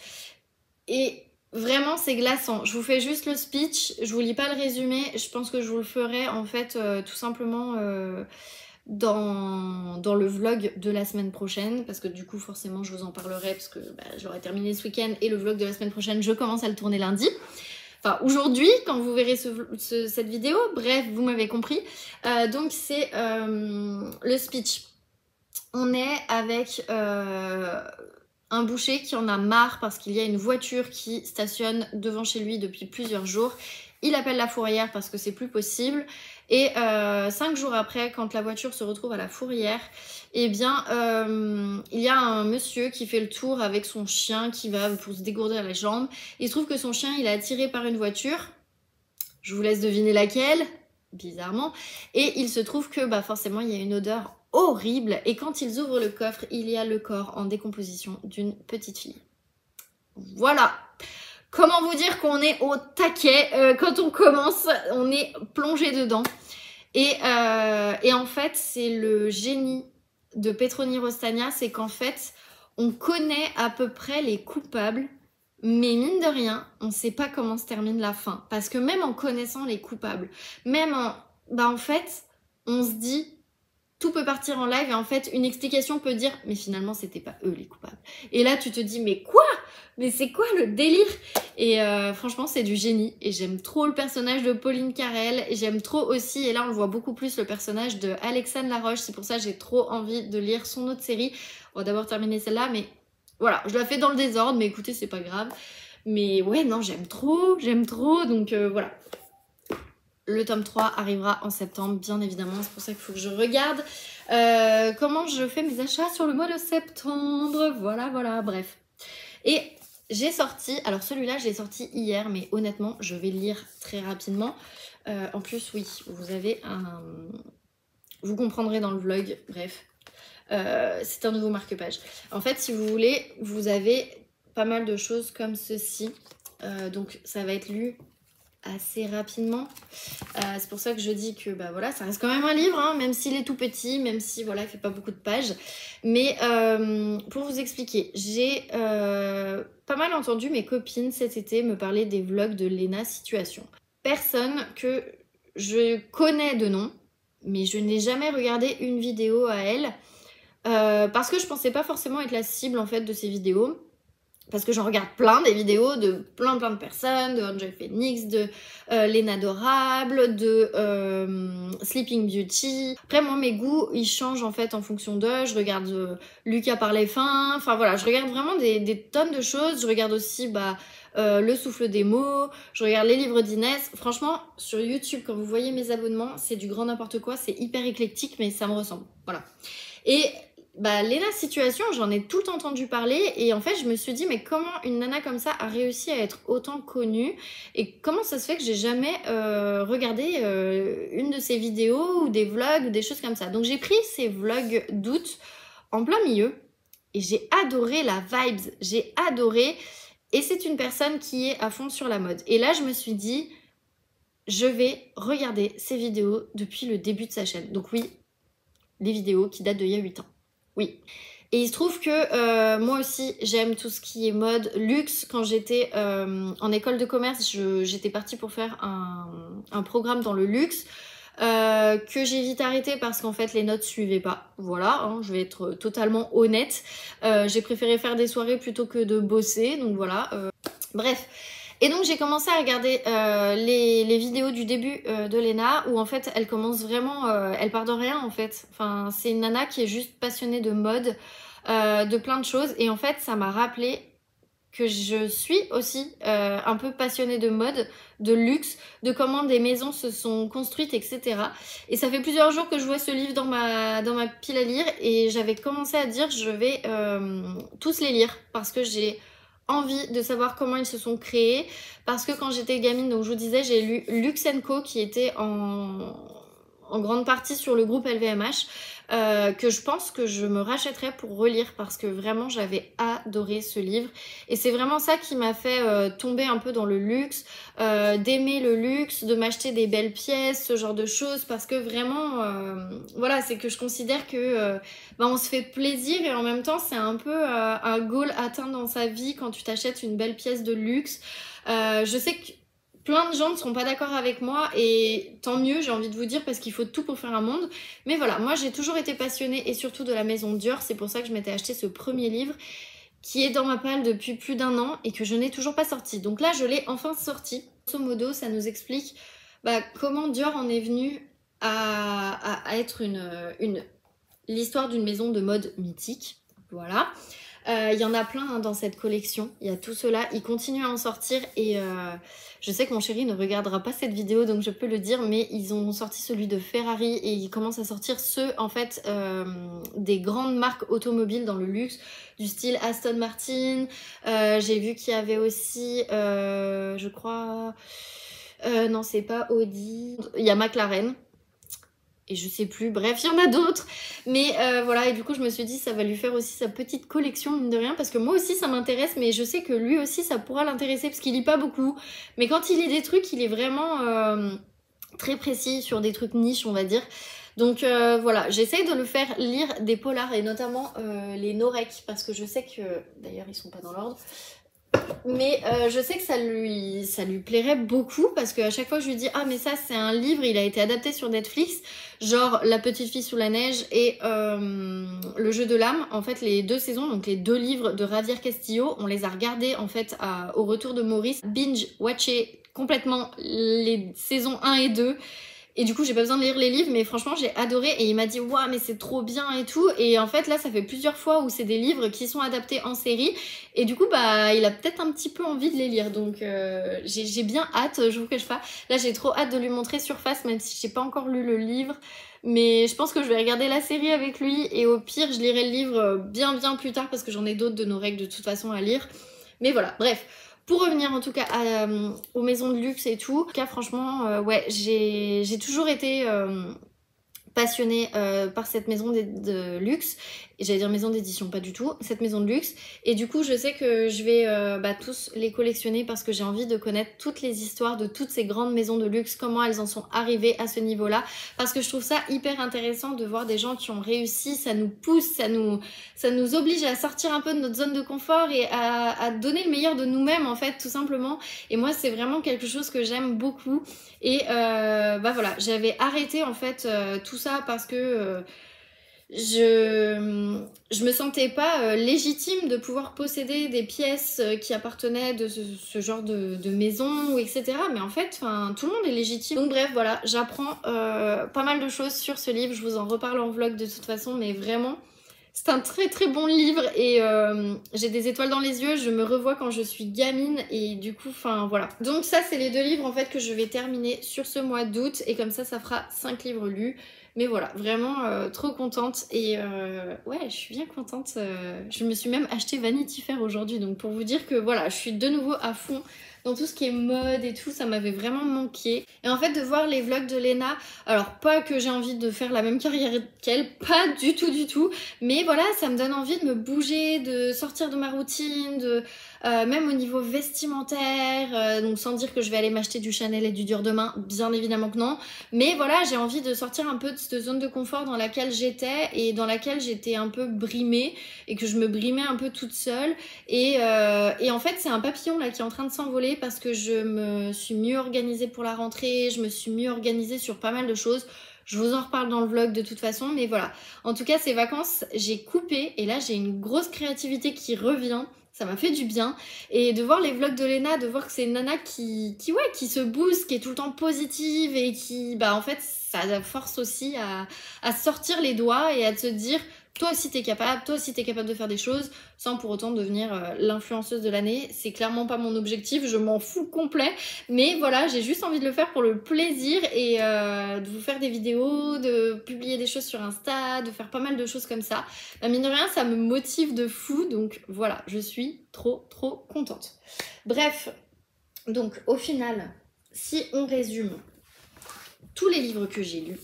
Et vraiment c'est glaçant. Je vous fais juste le speech, je vous lis pas le résumé, je pense que je vous le ferai en fait tout simplement dans le vlog de la semaine prochaine, parce que du coup forcément je vous en parlerai parce que j'aurai terminé ce week-end et le vlog de la semaine prochaine je commence à le tourner lundi. Enfin aujourd'hui quand vous verrez cette vidéo, bref vous m'avez compris. Donc c'est le speech. On est avec un boucher qui en a marre parce qu'il y a une voiture qui stationne devant chez lui depuis plusieurs jours. Il appelle la fourrière parce que c'est plus possible. Et 5 jours après, quand la voiture se retrouve à la fourrière, eh bien, il y a un monsieur qui fait le tour avec son chien qui va pour se dégourdir les jambes. Il se trouve que son chien, il est attiré par une voiture. Je vous laisse deviner laquelle, bizarrement. Et il se trouve que forcément, il y a une odeur horrible. Et quand ils ouvrent le coffre, il y a le corps en décomposition d'une petite fille. Voilà. Comment vous dire qu'on est au taquet quand on commence, on est plongé dedans. Et en fait, c'est le génie de Petroni Rostagna, c'est qu'en fait, on connaît à peu près les coupables, mais mine de rien, on ne sait pas comment se termine la fin. Parce que même en connaissant les coupables, même en fait, on se dit tout peut partir en live et en fait une explication peut dire mais finalement c'était pas eux les coupables. Et là tu te dis mais quoi? Mais c'est quoi le délire? Et franchement c'est du génie et j'aime trop le personnage de Pauline Carrel et j'aime trop aussi, et là on le voit beaucoup plus, le personnage de Alexandre Laroche. C'est pour ça que j'ai trop envie de lire son autre série. On va d'abord terminer celle-là, mais voilà, je la fais dans le désordre, mais écoutez c'est pas grave. Mais ouais non j'aime trop, donc voilà. Le tome 3 arrivera en septembre, bien évidemment. C'est pour ça qu'il faut que je regarde comment je fais mes achats sur le mois de septembre. Voilà, bref. Et j'ai sorti, alors celui-là, je l'ai sorti hier, mais honnêtement, je vais le lire très rapidement. En plus, oui, vous comprendrez dans le vlog, bref. C'est un nouveau marque-page. En fait, si vous voulez, vous avez pas mal de choses comme ceci. Donc, ça va être lu assez rapidement. C'est pour ça que je dis que voilà, ça reste quand même un livre, hein, même s'il est tout petit, même si voilà, il fait pas beaucoup de pages. Mais pour vous expliquer, j'ai pas mal entendu mes copines cet été me parler des vlogs de Léna Situation. Personne que je connais de nom, mais je n'ai jamais regardé une vidéo à elle parce que je pensais pas forcément être la cible en fait de ces vidéos. Parce que j'en regarde plein des vidéos de plein de personnes, de Angel Phoenix, de Léna Adorable, de Sleeping Beauty. Après moi mes goûts ils changent en fait en fonction d'eux. Je regarde Lucas par les fins, enfin voilà, je regarde vraiment des tonnes de choses. Je regarde aussi Le Souffle des mots, je regarde les livres d'Inès. Franchement sur YouTube quand vous voyez mes abonnements c'est du grand n'importe quoi, c'est hyper éclectique mais ça me ressemble, voilà. Et Léna Situation, j'en ai tout entendu parler et en fait je me suis dit mais comment une nana comme ça a réussi à être autant connue et comment ça se fait que j'ai jamais regardé une de ses vidéos ou des vlogs ou des choses comme ça. Donc j'ai pris ces vlogs d'août en plein milieu et j'ai adoré la vibes, j'ai adoré, et c'est une personne qui est à fond sur la mode. Et là je me suis dit je vais regarder ses vidéos depuis le début de sa chaîne. Donc oui, les vidéos qui datent d'il y a 8 ans. Oui. Et il se trouve que moi aussi, j'aime tout ce qui est mode, luxe. Quand j'étais en école de commerce, j'étais partie pour faire un programme dans le luxe. que j'ai vite arrêté parce qu'en fait les notes suivaient pas. Voilà, hein, je vais être totalement honnête. J'ai préféré faire des soirées plutôt que de bosser, donc voilà. Bref. Et donc j'ai commencé à regarder les vidéos du début de Léna où en fait elle commence vraiment, elle part de rien en fait. Enfin c'est une nana qui est juste passionnée de mode, de plein de choses et en fait ça m'a rappelé que je suis aussi un peu passionnée de mode, de luxe, de comment des maisons se sont construites, etc. Et ça fait plusieurs jours que je vois ce livre dans ma pile à lire et j'avais commencé à dire je vais tous les lire parce que j'ai envie de savoir comment ils se sont créés parce que quand j'étais gamine, donc je vous disais, j'ai lu Lux & Co qui était en grande partie sur le groupe LVMH, que je pense que je me rachèterais pour relire parce que vraiment j'avais adoré ce livre et c'est vraiment ça qui m'a fait tomber un peu dans le luxe, d'aimer le luxe, de m'acheter des belles pièces, ce genre de choses parce que vraiment voilà, c'est que je considère que on se fait plaisir et en même temps c'est un peu un goal atteint dans sa vie quand tu t'achètes une belle pièce de luxe. Je sais que plein de gens ne seront pas d'accord avec moi et tant mieux, j'ai envie de vous dire, parce qu'il faut tout pour faire un monde. Mais voilà, moi j'ai toujours été passionnée et surtout de la maison Dior, c'est pour ça que je m'étais acheté ce premier livre qui est dans ma palle depuis plus d'1 an et que je n'ai toujours pas sorti. Donc là, je l'ai enfin sorti. Grosso modo, ça nous explique comment Dior en est venu à être l'histoire d'une maison de mode mythique. Voilà. Il y en a plein dans cette collection, il y a tout cela, il continue à en sortir et je sais que mon chéri ne regardera pas cette vidéo donc je peux le dire, mais ils ont sorti celui de Ferrari et ils commencent à sortir ceux en fait des grandes marques automobiles dans le luxe, du style Aston Martin, j'ai vu qu'il y avait aussi je crois, non c'est pas Audi, il y a McLaren. Et je sais plus, bref, il y en a d'autres. Mais voilà, et du coup, je me suis dit, ça va lui faire aussi sa petite collection, mine de rien, parce que moi aussi, ça m'intéresse, mais je sais que lui aussi, ça pourra l'intéresser, parce qu'il lit pas beaucoup. Mais quand il lit des trucs, il est vraiment très précis sur des trucs niches, on va dire. Donc voilà, j'essaye de le faire lire des polars, et notamment les Norek, parce que je sais que, d'ailleurs, ils sont pas dans l'ordre. Mais je sais que ça lui plairait beaucoup parce qu'à chaque fois je lui dis ah mais ça c'est un livre, il a été adapté sur Netflix, genre La petite fille sous la neige et Le jeu de l'âme, en fait les 2 saisons, donc les 2 livres de Javier Castillo, on les a regardés en fait au retour de Maurice, binge-watché complètement les saisons 1 et 2. Et du coup j'ai pas besoin de lire les livres mais franchement j'ai adoré et il m'a dit waouh mais c'est trop bien et tout et en fait là ça fait plusieurs fois où c'est des livres qui sont adaptés en série et du coup il a peut-être un petit peu envie de les lire donc j'ai bien hâte, je vous cache pas, là j'ai trop hâte de lui montrer Surface même si j'ai pas encore lu le livre mais je pense que je vais regarder la série avec lui et au pire je lirai le livre bien plus tard parce que j'en ai d'autres de nos règles de toute façon à lire mais voilà bref. Pour revenir en tout cas aux maisons de luxe et tout, en tout cas franchement ouais j'ai toujours été passionnée par cette maison de luxe, j'allais dire maison d'édition, pas du tout, cette maison de luxe et du coup je sais que je vais tous les collectionner parce que j'ai envie de connaître toutes les histoires de toutes ces grandes maisons de luxe, comment elles en sont arrivées à ce niveau là parce que je trouve ça hyper intéressant de voir des gens qui ont réussi, ça nous pousse, ça nous oblige à sortir un peu de notre zone de confort et à donner le meilleur de nous-mêmes en fait tout simplement et moi c'est vraiment quelque chose que j'aime beaucoup et voilà j'avais arrêté en fait tout ça parce que je me sentais pas légitime de pouvoir posséder des pièces qui appartenaient de ce genre de maison ou etc. Mais en fait, tout le monde est légitime. Donc bref, voilà, j'apprends pas mal de choses sur ce livre. Je vous en reparle en vlog de toute façon, mais vraiment, c'est un très bon livre et j'ai des étoiles dans les yeux. Je me revois quand je suis gamine et du coup, voilà. Donc ça, c'est les 2 livres en fait que je vais terminer sur ce mois d'août et comme ça fera 5 livres lus. Mais voilà, vraiment trop contente et ouais, je suis bien contente. Je me suis même acheté Vanity Fair aujourd'hui, donc pour vous dire que voilà, je suis de nouveau à fond dans tout ce qui est mode et tout, ça m'avait vraiment manqué. Et en fait, de voir les vlogs de Léna, alors pas que j'ai envie de faire la même carrière qu'elle, pas du tout, mais voilà, ça me donne envie de me bouger, de sortir de ma routine, de même au niveau vestimentaire, donc sans dire que je vais aller m'acheter du Chanel et du Dior demain, bien évidemment que non. Mais voilà, j'ai envie de sortir un peu de cette zone de confort dans laquelle j'étais et dans laquelle j'étais un peu brimée et que je me brimais un peu toute seule. Et en fait, c'est un papillon là qui est en train de s'envoler parce que je me suis mieux organisée pour la rentrée, je me suis mieux organisée sur pas mal de choses. Je vous en reparle dans le vlog de toute façon, mais voilà. En tout cas, ces vacances, j'ai coupé et là, j'ai une grosse créativité qui revient. Ça m'a fait du bien. Et de voir les vlogs de Léna, de voir que c'est une nana qui se booste, qui est tout le temps positive et qui, bah en fait, ça force aussi à sortir les doigts et à te dire... Toi aussi t'es capable de faire des choses sans pour autant devenir l'influenceuse de l'année. C'est clairement pas mon objectif, je m'en fous complet. Mais voilà, j'ai juste envie de le faire pour le plaisir et de vous faire des vidéos, de publier des choses sur Insta, de faire pas mal de choses comme ça. Bah, mine de rien, ça me motive de fou, donc voilà, je suis trop contente. Bref, donc au final, si on résume tous les livres que j'ai lus,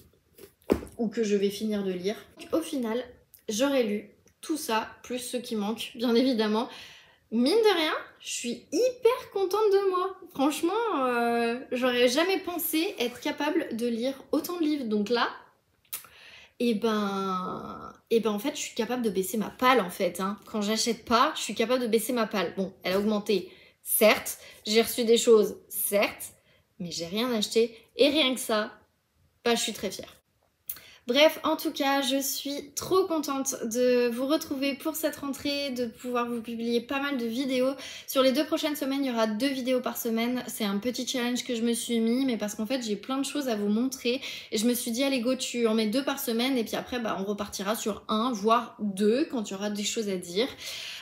ou que je vais finir de lire, au final... J'aurais lu tout ça, plus ce qui manque, bien évidemment. Mine de rien, je suis hyper contente de moi. Franchement, j'aurais jamais pensé être capable de lire autant de livres. Donc là, en fait, je suis capable de baisser ma palle, en fait. Hein. Quand j'achète pas, je suis capable de baisser ma palle. Bon, elle a augmenté, certes. J'ai reçu des choses, certes. Mais j'ai rien acheté. Et rien que ça, bah, je suis très fière. Bref, en tout cas, je suis trop contente de vous retrouver pour cette rentrée, de pouvoir vous publier pas mal de vidéos. Sur les 2 prochaines semaines, il y aura 2 vidéos par semaine. C'est un petit challenge que je me suis mis, mais parce qu'en fait, j'ai plein de choses à vous montrer. Et je me suis dit, allez go, tu en mets 2 par semaine, et puis après, bah, on repartira sur 1, voire 2, quand il y aura des choses à dire.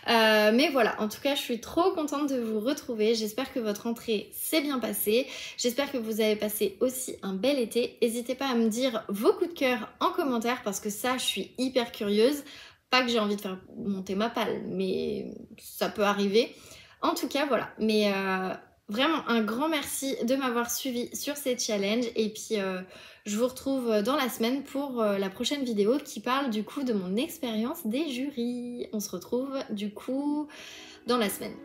Mais voilà, en tout cas, je suis trop contente de vous retrouver. J'espère que votre rentrée s'est bien passée. J'espère que vous avez passé aussi un bel été. N'hésitez pas à me dire vos coups de cœur en commentaire parce que ça, je suis hyper curieuse. Pas que j'ai envie de faire monter ma palle, mais ça peut arriver. En tout cas, voilà. Mais vraiment, un grand merci de m'avoir suivi sur ces challenges. Et puis, je vous retrouve dans la semaine pour la prochaine vidéo qui parle du coup de mon expérience des jurys. On se retrouve du coup dans la semaine.